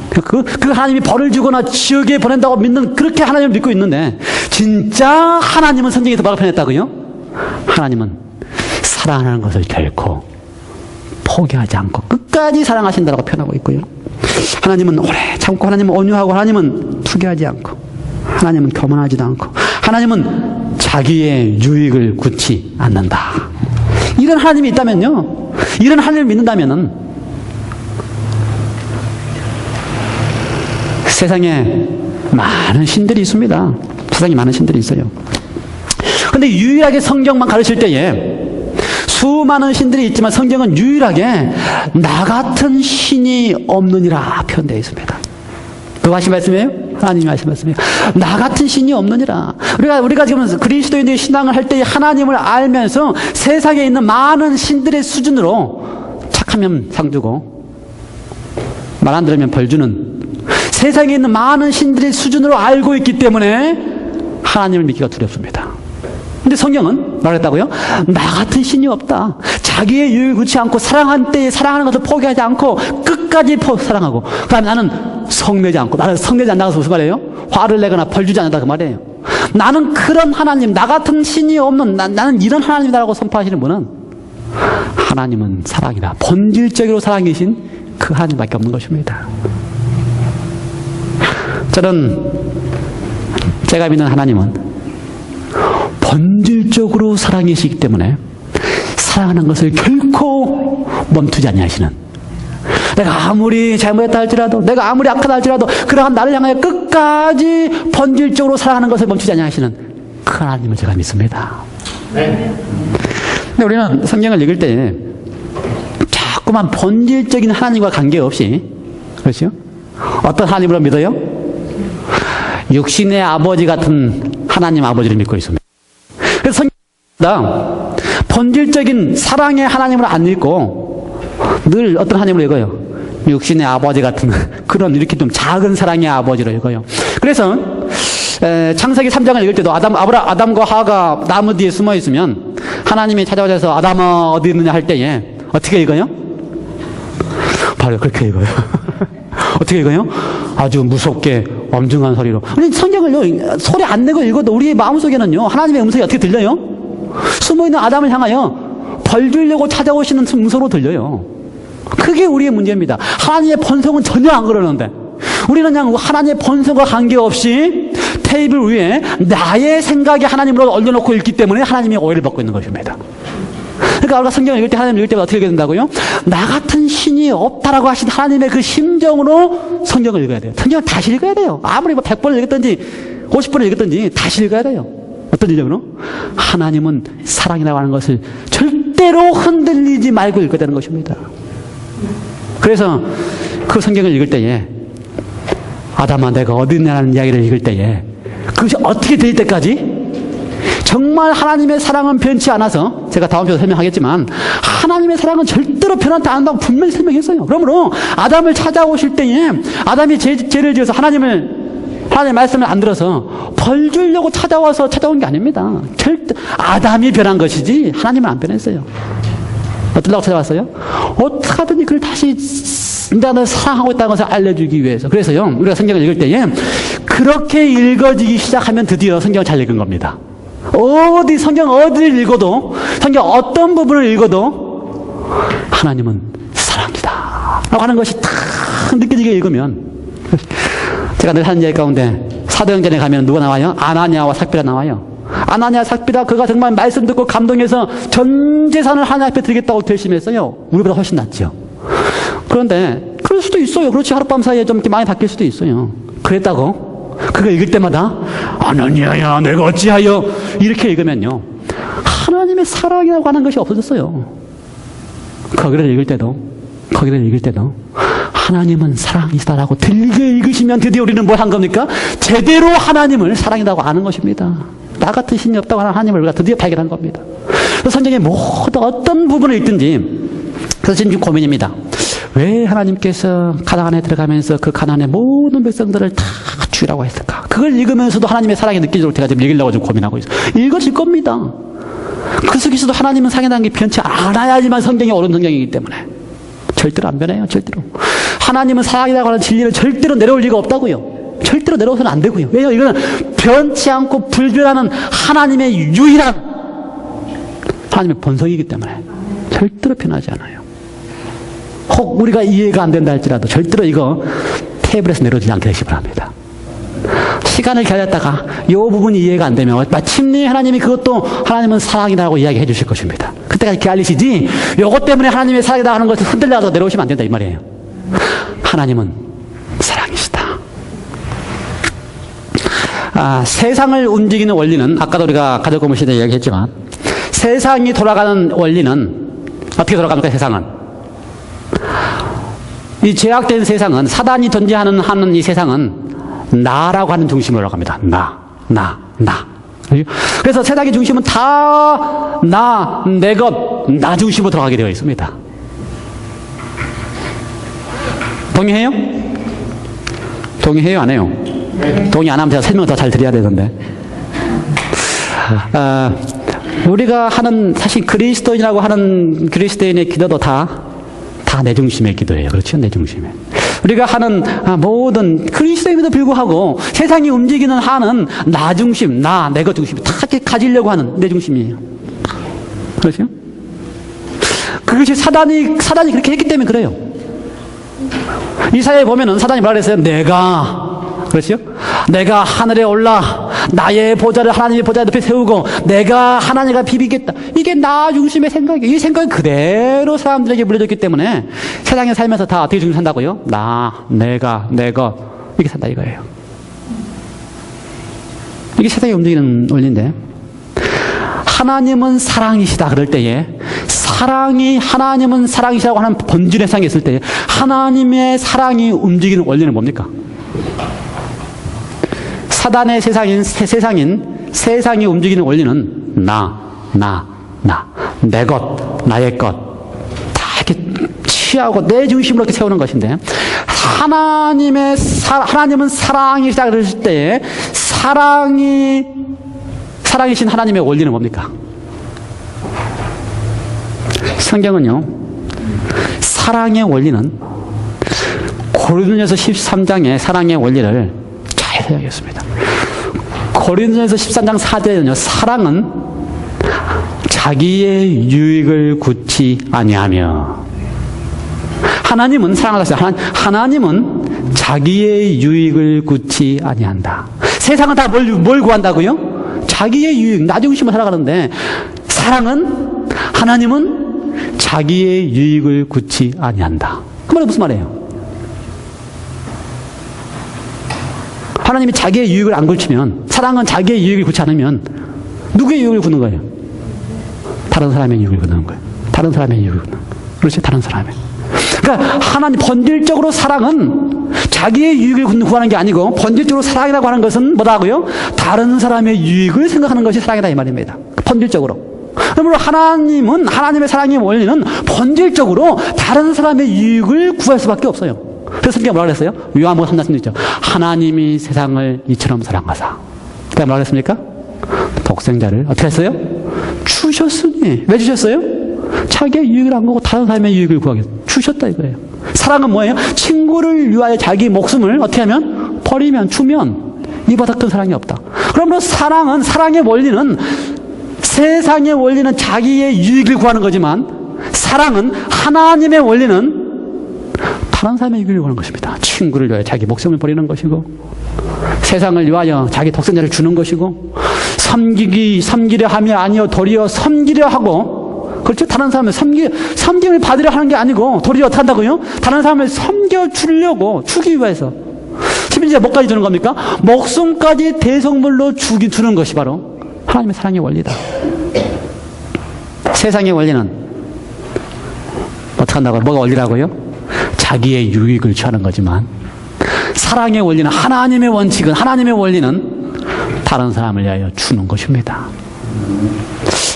그 하나님이 벌을 주거나 지옥에 보낸다고 믿는 그렇게 하나님을 믿고 있는데, 진짜 하나님은 성경에서 뭐라고 표현했다고요? 하나님은 사랑하는 것을 결코 포기하지 않고 끝까지 사랑하신다고 표현하고 있고요, 하나님은 오래 참고, 하나님은 온유하고, 하나님은 투기하지 않고, 하나님은 교만하지도 않고, 하나님은 자기의 유익을 굳지 않는다. 이런 하나님이 있다면요, 이런 하나님을 믿는다면은 세상에 많은 신들이 있습니다. 세상에 많은 신들이 있어요. 근데 유일하게 성경만 가르칠 때에 수많은 신들이 있지만 성경은 유일하게 나 같은 신이 없느니라 표현되어 있습니다. 누가 하신 말씀이에요? 하나님이 하신 말씀이에요. 나 같은 신이 없느니라. 우리가 지금 그리스도인의 신앙을 할 때 하나님을 알면서 세상에 있는 많은 신들의 수준으로 착하면 상 주고 말 안 들으면 벌 주는, 세상에 있는 많은 신들의 수준으로 알고 있기 때문에 하나님을 믿기가 두렵습니다. 근데 성경은 말했다고요? 나 같은 신이 없다. 자기의 유익을 굳지 않고 사랑한 때에 사랑하는 것을 포기하지 않고 끝까지 사랑하고, 그 다음에 나는 성내지 않고, 나는 성내지 않는다고 해서 무슨 말이에요? 화를 내거나 벌 주지 않는다 그 말이에요. 나는 그런 하나님, 나 같은 신이 없는, 나는 이런 하나님이다라고 선포하시는 분은 하나님은 사랑이다. 본질적으로 사랑이신 그 하나님밖에 없는 것입니다. 제가 믿는 하나님은 본질적으로 사랑이시기 때문에 사랑하는 것을 결코 멈추지 아니하시는, 내가 아무리 잘못했다 할지라도, 내가 아무리 악하다 할지라도 그러한 나를 향하여 끝까지 본질적으로 사랑하는 것을 멈추지 아니하시는 그 하나님을 제가 믿습니다. 근데 우리는 성경을 읽을 때 자꾸만 본질적인 하나님과 관계없이, 그렇죠? 어떤 하나님으로 믿어요? 육신의 아버지 같은 하나님 아버지를 믿고 있습니다. 그래서 성경보다 본질적인 사랑의 하나님을 안 읽고 늘 어떤 하나님을 읽어요? 육신의 아버지 같은 그런 이렇게 좀 작은 사랑의 아버지를 읽어요. 그래서 창세기 3장을 읽을 때도 아담과 하와가 나무 뒤에 숨어 있으면 하나님이 찾아오셔서 아담아 어디 있느냐 할 때에 어떻게 읽어요? 바로 그렇게 읽어요. 어떻게 읽어요? 아주 무섭게 엄중한 소리로. 우리 성경을요, 소리 안 내고 읽어도 우리의 마음속에는요, 하나님의 음성이 어떻게 들려요? 숨어있는 아담을 향하여 벌 주려고 찾아오시는 음성으로 들려요. 그게 우리의 문제입니다. 하나님의 본성은 전혀 안 그러는데 우리는 그냥 하나님의 본성과 관계없이 테이블 위에 나의 생각이 하나님으로 올려놓고 있기 때문에 하나님이 오해를 받고 있는 것입니다. 그러니까 우리가 성경을 읽을 때, 하나님 읽을 때마다 어떻게 읽어야 된다고요? 나 같은 신이 없다라고 하신 하나님의 그 심정으로 성경을 읽어야 돼요. 성경을 다시 읽어야 돼요. 아무리 100번을 읽었든지 50번을 읽었든지 다시 읽어야 돼요. 어떤 일적으로? 하나님은 사랑이라고 하는 것을 절대로 흔들리지 말고 읽어야 되는 것입니다. 그래서 그 성경을 읽을 때에 아담아 내가 어디 있냐는 이야기를 읽을 때에 그것이 어떻게 될 때까지 정말 하나님의 사랑은 변치 않아서 제가 다음 주에 설명하겠지만 하나님의 사랑은 절대로 변하지 않는다고 분명히 설명했어요. 그러므로 아담을 찾아오실 때에 아담이 죄를 지어서 하나님의 말씀을 안 들어서 벌 주려고 찾아온 게 아닙니다. 절대 아담이 변한 것이지 하나님은 안 변했어요. 어쩌려고 찾아왔어요? 어떻게 하든지 그를 다시 내가 널 사랑하고 있다는 것을 알려주기 위해서. 그래서요 우리가 성경을 읽을 때에 그렇게 읽어지기 시작하면 드디어 성경을 잘 읽은 겁니다. 성경 어디를 읽어도 성경 어떤 부분을 읽어도 하나님은 사랑이다 라고 하는 것이 딱 느껴지게 읽으면, 제가 늘 하는 얘기 가운데 사도행전에 가면 누가 나와요? 아나니아와 삭비라 나와요. 아나니아 삭비라 그가 정말 말씀 듣고 감동해서 전 재산을 하나님 앞에 드리겠다고 결심했어요. 우리보다 훨씬 낫죠. 그런데 그럴 수도 있어요. 그렇지, 하룻밤 사이에 좀 이렇게 많이 바뀔 수도 있어요. 그랬다고 그거 읽을 때마다 아나니아야 내가 어찌하여 이렇게 읽으면요 하나님의 사랑이라고 하는 것이 없어졌어요. 거기를 읽을 때도 하나님은 사랑이시다라고 들게 읽으시면 드디어 우리는 뭘 한 겁니까? 제대로 하나님을 사랑이라고 아는 것입니다. 나 같은 신이 없다고 하는 하나님을 우리가 드디어 발견한 겁니다. 그래서 성경의 모든 어떤 부분을 읽든지, 그래서 지금 고민입니다. 왜 하나님께서 가나안에 들어가면서 그 가나안의 모든 백성들을 다 죽이라고 했을까? 그걸 읽으면서도 하나님의 사랑이 느껴지도록 제가 지금 읽으려고 좀 고민하고 있어요. 읽어질 겁니다. 그 속에서도 하나님은 사랑이라는 게 변치 않아야지만 성경이 옳은 성경이기 때문에 절대로 안 변해요. 절대로. 하나님은 사랑이라고 하는 진리를 절대로 내려올 리가 없다고요. 절대로 내려오서는 안 되고요. 왜요? 이거는 변치 않고 불변하는 하나님의 유일한 하나님의 본성이기 때문에 절대로 변하지 않아요. 혹 우리가 이해가 안 된다 할지라도 절대로 이거 테이블에서 내려오지 않게 되시기 바랍니다. 시간을 기다렸다가 이 부분이 이해가 안 되면 마침내 하나님이 그것도 하나님은 사랑이라고 이야기해 주실 것입니다. 그때까지 기다리시지 이것 때문에 하나님의 사랑이다 하는 것을 흔들려서 내려오시면 안 된다 이 말이에요. 하나님은 사랑이시다. 세상을 움직이는 원리는 아까도 우리가 가족 고문 시대에 이야기했지만 세상이 돌아가는 원리는 어떻게 돌아갑니까? 세상은 이 죄악된 세상은 사단이 존재하는 이 세상은 나라고 하는 중심으로 돌아갑니다. 나. 그래서 세상의 중심은 다 내 것, 나 중심으로 들어가게 되어 있습니다. 동의해요? 동의해요? 안 해요? 동의 안 하면 제가 설명 더 잘 드려야 되는데. 우리가 하는, 사실 그리스도인이라고 하는 그리스도인의 기도도 다 내 중심의 기도예요. 그렇죠? 내 중심에. 우리가 하는 모든 그리스도임에도 불구하고 세상이 움직이는 한은 나 중심, 내 것 중심, 다 이렇게 가지려고 하는 내 중심이에요. 그렇죠? 그것이 사단이 그렇게 했기 때문에 그래요. 이사야에 보면은 사단이 뭐라 그랬어요? 그렇죠? 내가 하늘에 올라 나의 보좌를 하나님의 보좌 옆에 세우고 내가 하나님과 비비겠다. 이게 나 중심의 생각이에요. 이 생각이 그대로 사람들에게 물려졌기 때문에 세상에 살면서 다 어떻게 중심 산다고요? 내가, 내 것 이렇게 산다 이거예요. 이게 세상이 움직이는 원리인데, 하나님은 사랑이시다 그럴 때에 하나님은 사랑이시라고 하는 본질의 세상에 있을 때 하나님의 사랑이 움직이는 원리는 뭡니까? 사단의 세상이 움직이는 원리는 내 것, 나의 것 다 이렇게 취하고 내 중심으로 이렇게 세우는 것인데, 하나님은 사랑이시다 그랬을 때에 사랑이신 하나님의 원리는 뭡니까? 성경은요, 사랑의 원리는 고린도전서 13장의 사랑의 원리를 잘 해야겠습니다. 고린도전서 13장 4절에는요, 사랑은 자기의 유익을 굳지 아니하며, 하나님은 사랑하셨어요. 하나님은 자기의 유익을 굳지 아니한다. 세상은 다 뭘 구한다고요? 자기의 유익, 나 중심으로 살아가는데, 하나님은 자기의 유익을 굳지 아니한다. 그 말은 무슨 말이에요? 하나님이 자기의 유익을 안 굳히면, 사랑은 자기의 유익을 굳지 않으면 누구의 유익을 굳는 거예요? 다른 사람의 유익을 굳는 거예요. 다른 사람의 유익을 굳는 거예요. 그렇지, 다른 사람의. 그러니까 하나님 본질적으로 사랑은 자기의 유익을 구하는 게 아니고, 본질적으로 사랑이라고 하는 것은 뭐라고요? 다른 사람의 유익을 생각하는 것이 사랑이다 이 말입니다. 본질적으로. 그러므로 하나님은, 하나님의 사랑의 원리는 본질적으로 다른 사람의 유익을 구할 수밖에 없어요. 그래서 성경에 뭐라고 그랬어요? 요한복음 3장 16절. 하나님이 세상을 이처럼 사랑하사. 그다음에 뭐라고 그랬습니까? 독생자를 어떻게 했어요? 주셨으니. 왜 주셨어요? 자기의 유익을 안 구하고 다른 사람의 유익을 구하기 위해서 주셨다 이거예요. 사랑은 뭐예요? 친구를 위하여 자기 목숨을 어떻게 하면? 버리면, 주면 이보다 큰 사랑이 없다. 그러므로 사랑은, 사랑의 원리는, 세상의 원리는 자기의 유익을 구하는 거지만, 사랑은, 하나님의 원리는 다른 사람의 유익을 구하는 것입니다. 친구를 위하여 자기 목숨을 버리는 것이고, 세상을 위하여 자기 독생자를 주는 것이고, 섬기려 함이 아니요 도리어 섬기려 하고, 그렇죠? 다른 사람을 섬김을 받으려 하는 게 아니고, 도리어 어떻게 한다고요? 다른 사람을 섬겨주려고, 주기 위해서. 심지어 뭐까지 주는 겁니까? 목숨까지 대성물로 주는 것이 바로 하나님의 사랑의 원리다. 세상의 원리는 어떻게 한다고요? 뭐가 원리라고요? 자기의 유익을 취하는 거지만, 사랑의 원리는, 하나님의 원칙은, 하나님의 원리는 다른 사람을 위하여 주는 것입니다.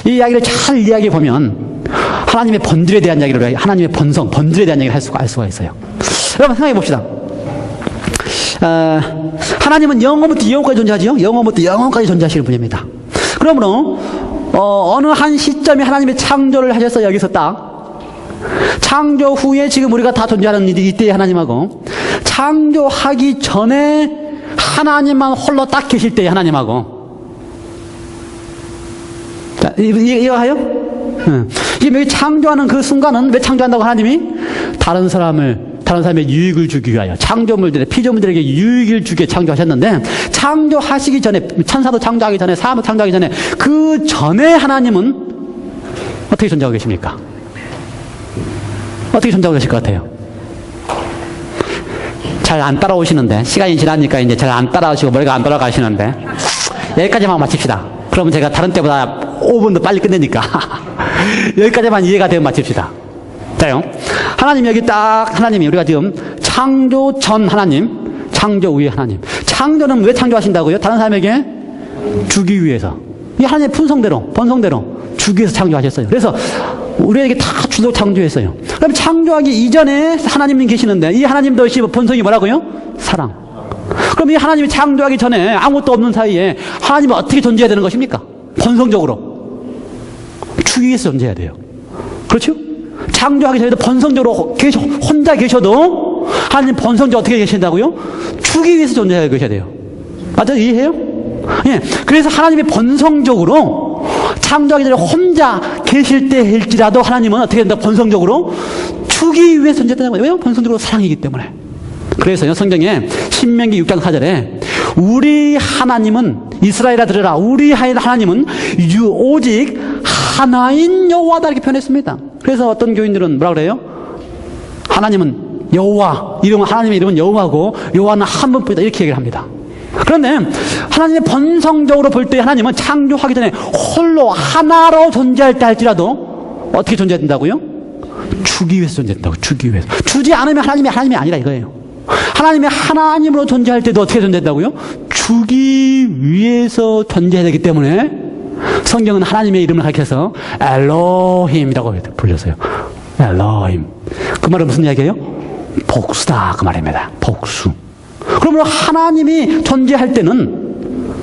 이 이야기를 잘 이야기해 보면 하나님의 본질에 대한 이야기를, 하나님의 본성, 본질에 대한 이야기를 알 수가 있어요. 여러분 생각해 봅시다. 하나님은 영원부터 영원까지 존재하죠. 영원부터 영원까지 존재하시는 분입니다. 그러므로 어느 한 시점에 하나님의 창조를 하셔서 여기서 딱 창조 후에 지금 우리가 다 존재하는 이때의 하나님하고, 창조하기 전에 하나님만 홀로 딱 계실 때의 하나님하고, 자, 이해가요? 여기 창조하는 그 순간은 왜 창조한다고? 하나님이 다른 사람의 유익을 주기 위하여, 창조물들의, 피조물들에게 유익을 주게 창조하셨는데, 창조하시기 전에, 천사도 창조하기 전에, 사람도 창조하기 전에, 그 전에 하나님은 어떻게 존재하고 계십니까? 어떻게 존재하고 계실 것 같아요? 잘 안 따라오시는데, 시간이 지나니까 이제 잘 안 따라오시고 머리가 안 돌아가시는데, 여기까지만 마칩시다. 그러면 제가 다른 때보다 5분도 빨리 끝내니까 여기까지만 이해가 되면 마칩시다. 자요, 하나님 여기 딱, 하나님이 우리가 지금 창조 전 하나님, 창조 후의 하나님. 창조는 왜 창조하신다고요? 다른 사람에게 주기 위해서. 이 하나님의 본성대로 주기 위해서 창조하셨어요. 그래서 우리에게 다 주도록 창조했어요. 그럼 창조하기 이전에 하나님이 계시는데, 이 하나님도 본성이 뭐라고요? 사랑. 그럼 이 하나님이 창조하기 전에 아무것도 없는 사이에 하나님은 어떻게 존재해야 되는 것입니까? 본성적으로 주기 위해서 존재해야 돼요. 그렇죠? 창조하기 전에도 본성적으로 혼자 계셔도 하나님 본성적으로 어떻게 계신다고요? 주기 위해서 존재해야 계셔야 돼요. 맞아요? 이해해요? 예. 그래서 하나님이 본성적으로 창조하기 전에 혼자 계실 때일지라도 하나님은 어떻게 된다? 본성적으로 주기 위해서 존재한다는 거예요. 왜요? 본성적으로 사랑이기 때문에. 그래서요, 성경에 신명기 6장 4절에 우리 하나님은, 이스라엘아 들으라, 우리 하나님은 오직 하나인 여호와다 이렇게 표현했습니다. 그래서 어떤 교인들은 뭐라 그래요? 하나님은 여호와, 하나님의 이름은 여호와고 여호와는 한 분뿐이다 이렇게 얘기를 합니다. 그런데 하나님의 본성적으로 볼 때 하나님은 창조하기 전에 홀로 하나로 존재할 때 할지라도 어떻게 존재된다고요? 주기 위해서 존재한다고. 주기 위해서. 주지 않으면 하나님이 아니라 이거예요. 하나님이 하나님으로 존재할 때도 어떻게 존재한다고요? 주기 위해서 존재해야 되기 때문에 성경은 하나님의 이름을 가리켜서 엘로힘이라고 불렸어요. 엘로힘. 그 말은 무슨 이야기예요? 복수다 그 말입니다. 복수. 그러면 하나님이 존재할 때는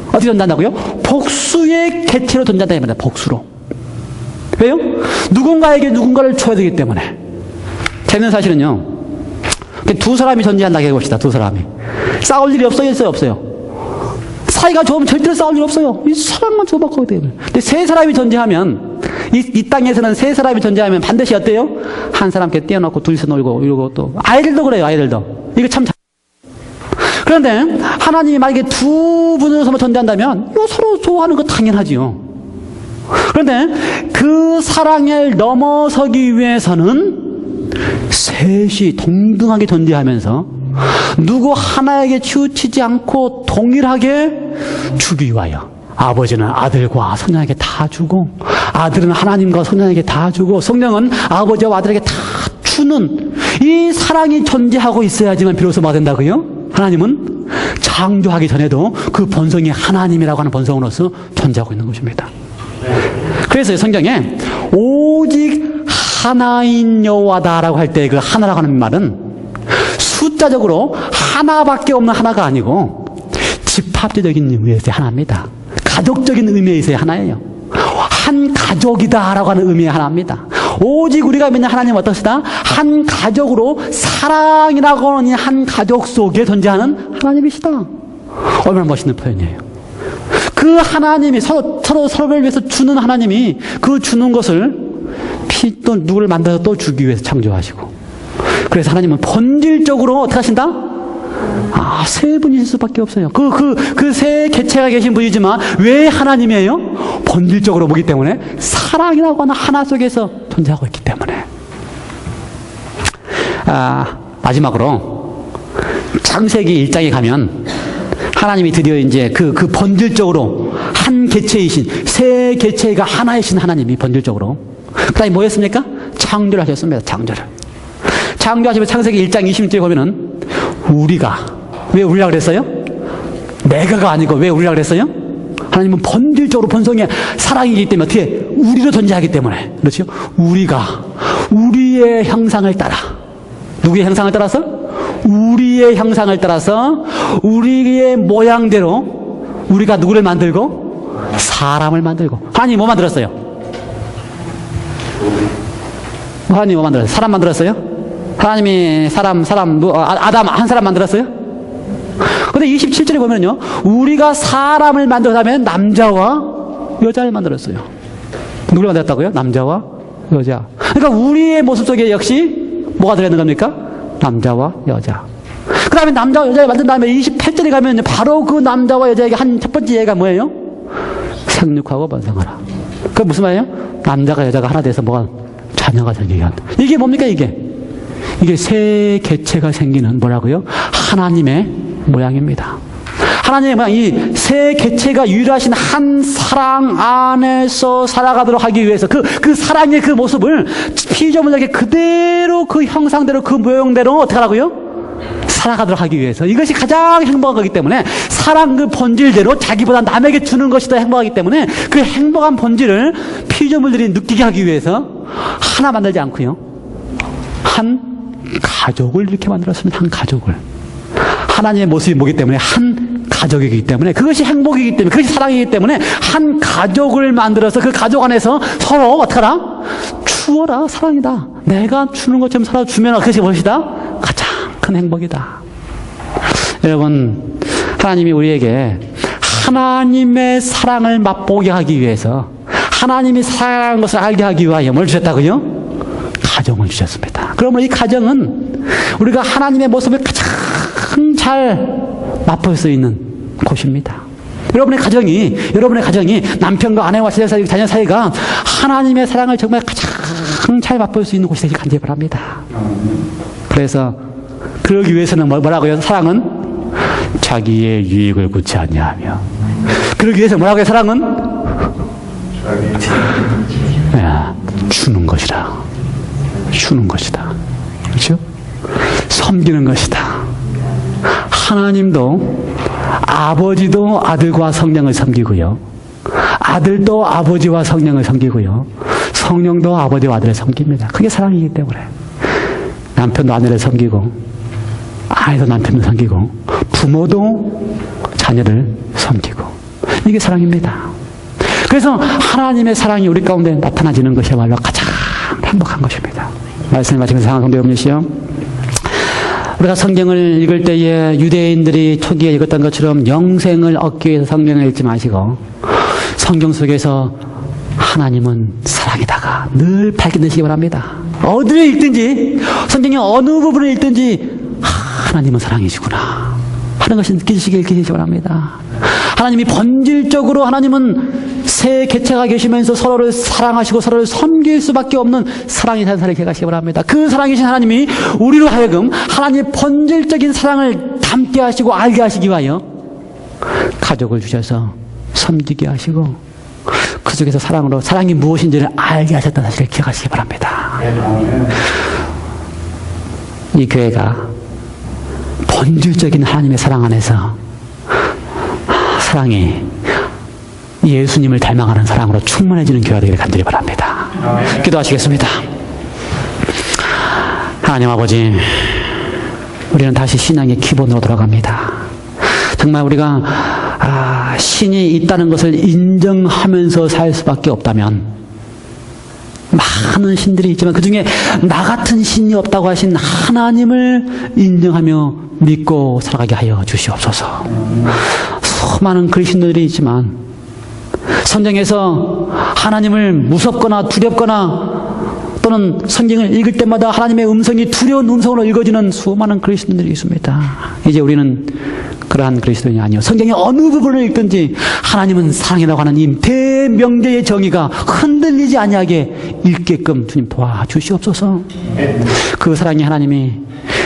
어떻게 존재한다고요? 복수의 개체로 존재한다 이 말입니다. 복수로. 왜요? 누군가에게 누군가를 줘야 되기 때문에. 재밌는 사실은요, 두 사람이 존재한다고 해봅시다. 두 사람이 싸울 일이 없어요? 없어요? 사이가 좋으면 절대로 싸울 일 없어요. 이 사랑만 줘박하게 돼요. 근데 세 사람이 존재하면, 이 땅에서는 세 사람이 존재하면 반드시 어때요? 한 사람께 떼어놓고 둘이서 놀고 이러고, 또 아이들도 그래요. 아이들도 이거 참. 그런데 하나님이 만약에 두 분으로서만 존재한다면 이거 서로 좋아하는 거 당연하지요. 그런데 그 사랑을 넘어서기 위해서는 셋이 동등하게 존재하면서 누구 하나에게 치우치지 않고 동일하게 주기 위하여 아버지는 아들과 성령에게 다 주고 아들은 하나님과 성령에게 다 주고 성령은 아버지와 아들에게 다 주는 이 사랑이 존재하고 있어야지만 비로소 뭐가 된다고요? 하나님은 창조하기 전에도 그 본성이 하나님이라고 하는 본성으로서 존재하고 있는 것입니다. 그래서 성경에 오직 하나인 여호와다라고 할 때 그 하나라고 하는 말은 숫자적으로 하나밖에 없는 하나가 아니고 집합적인 의미에서의 하나입니다. 가족적인 의미에서의 하나예요. 한 가족이다라고 하는 의미의 하나입니다. 오직 우리가 믿는 하나님은 어떠시다? 한 가족으로 사랑이라고 하는 한 가족 속에 존재하는 하나님이시다. 얼마나 멋있는 표현이에요. 그 하나님이 서로를 위해서 주는 하나님이 그 주는 것을 또 누구를 만들어서 또 주기 위해서 창조하시고 그래서 하나님은 본질적으로 어떻게 하신다? 세 분이실 수밖에 없어요. 그 세 개체가 계신 분이지만 왜 하나님이에요? 본질적으로 보기 때문에 사랑이라고 하는 하나 속에서 존재하고 있기 때문에. 마지막으로 창세기 1장에 가면 하나님이 드디어 이제 그 본질적으로 한 개체이신 세 개체가 하나이신 하나님이 본질적으로 그 다음에 뭐 했습니까? 창조를 하셨습니다. 창조하시면 창세기 1장 26절에 보면은 왜 우리라 그랬어요? 내가가 아니고 왜 우리라 그랬어요? 하나님은 본질적으로 본성의 사랑이기 때문에 어떻게 우리로 존재하기 때문에 그렇죠? 우리가 우리의 형상을 따라 누구의 형상을 따라서? 우리의 형상을 따라서 우리의 모양대로 우리가 누구를 만들고? 사람을 만들고. 하나님이 뭐 만들었어요? 하나님이 뭐 만들었어요? 사람 만들었어요? 하나님이 아담 한 사람 만들었어요? 근데 27절에 보면요, 우리가 사람을 만들었다면 남자와 여자를 만들었어요. 누구를 만들었다고요? 남자와 여자. 그러니까 우리의 모습 속에 역시 뭐가 들어있는 겁니까? 남자와 여자. 그 다음에 남자와 여자를 만든 다음에 28절에 가면 바로 그 남자와 여자에게 한 첫 번째 얘기가 뭐예요? 생육하고 번성하라. 그게 무슨 말이에요? 남자가 여자가 하나 돼서 뭐가 자녀가 생기게 한다. 이게 뭡니까 이게 세 개체가 생기는 뭐라고요? 하나님의 모양입니다. 하나님의 모양, 이 세 개체가 유일하신 한 사랑 안에서 살아가도록 하기 위해서 그 사랑의 그 모습을 피조물에게 그대로 그 형상대로 그 모형대로 어떻게 하라고요? 살아가도록 하기 위해서. 이것이 가장 행복한 거기 때문에 사랑 그 본질대로 자기보다 남에게 주는 것이 더 행복하기 때문에 그 행복한 본질을 피조물들이 느끼게 하기 위해서 하나 만들지 않고요, 한 가족을 이렇게 만들었습니다. 한 가족을. 하나님의 모습이 뭐기 때문에 한 가족이기 때문에 그것이 행복이기 때문에 그것이 사랑이기 때문에 한 가족을 만들어서 그 가족 안에서 서로 어떻게 하라? 주어라. 사랑이다. 내가 주는 것처럼 살아주면 그것이 무엇이다? 가장 큰 행복이다. 여러분, 하나님이 우리에게 하나님의 사랑을 맛보게 하기 위해서 하나님이 사랑하는 것을 알게 하기 위하여 뭘 주셨다고요? 가정을 주셨습니다. 그러면 이 가정은 우리가 하나님의 모습을 가장 잘 맛볼 수 있는 곳입니다. 여러분의 가정이 남편과 아내와 자녀 사이가 하나님의 사랑을 정말 가장 잘 맛볼 수 있는 곳이 되길 간절히 바랍니다. 그래서 그러기 위해서는 뭐라고요? 사랑은 자기의 유익을 구치 아니하며. 그러기 위해서 뭐라고요? 사랑은 주는 것이라. 주는 것이다. 그렇죠? 섬기는 것이다. 하나님도 아버지도 아들과 성령을 섬기고요, 아들도 아버지와 성령을 섬기고요, 성령도 아버지와 아들을 섬깁니다. 그게 사랑이기 때문에 남편도 아내를 섬기고 아이도 남편을 섬기고 부모도 자녀를 섬기고 이게 사랑입니다. 그래서 하나님의 사랑이 우리 가운데 나타나지는 것이야말로 가장 행복한 것입니다. 말씀을 마치면서 사랑하는 성도 여러분이시여, 우리가 성경을 읽을 때에 유대인들이 초기에 읽었던 것처럼 영생을 얻기 위해서 성경을 읽지 마시고 성경 속에서 하나님은 사랑이다가 늘 발견되시기 바랍니다. 어디를 읽든지 성경의 어느 부분을 읽든지 하나님은 사랑이시구나. 하는 것이 느껴지시길 기대시 바랍니다. 하나님이 본질적으로 하나님은 세 개체가 계시면서 서로를 사랑하시고 서로를 섬길 수밖에 없는 사랑의 산사를 기억하시기 바랍니다. 그 사랑이신 하나님이 우리로 하여금 하나님의 본질적인 사랑을 담게 하시고 알게 하시기 위하여 가족을 주셔서 섬기게 하시고 그 속에서 사랑이 무엇인지를 알게 하셨다는 사실을 기억하시기 바랍니다. 이 교회가 본질적인 하나님의 사랑 안에서 사랑이 예수님을 닮아가는 사랑으로 충만해지는 교회가 되기를 간절히 바랍니다. 기도하시겠습니다. 하나님 아버지, 우리는 다시 신앙의 기본으로 돌아갑니다. 정말 우리가 신이 있다는 것을 인정하면서 살 수밖에 없다면, 많은 신들이 있지만 그 중에 나 같은 신이 없다고 하신 하나님을 인정하며 믿고 살아가게 하여 주시옵소서. 수많은 그리스도인들이 있지만 성경에서 하나님을 무섭거나 두렵거나 또는 성경을 읽을 때마다 하나님의 음성이 두려운 음성으로 읽어지는 수많은 그리스도인들이 있습니다. 이제 우리는 그러한 그리스도인이 아니요, 성경의 어느 부분을 읽든지 하나님은 사랑이라고 하는 이 대명제의 정의가 흔들리지 아니하게 읽게끔 주님 도와주시옵소서. 그 사랑의 하나님이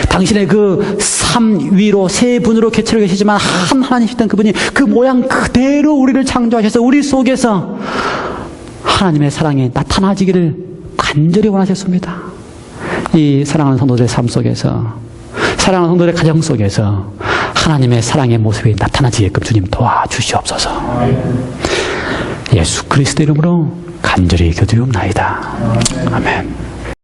당신의 그 삼 위로 세 분으로 개체로 계시지만 한 하나님이시던 그분이 그 모양 그대로 우리를 창조하셔서 우리 속에서 하나님의 사랑이 나타나지기를 간절히 원하셨습니다. 이 사랑하는 성도들의 삶 속에서, 사랑하는 성도들의 가정 속에서 하나님의 사랑의 모습이 나타나지게끔 주님 도와주시옵소서. 예수 그리스도 이름으로 간절히 기도드리옵나이다. 아멘.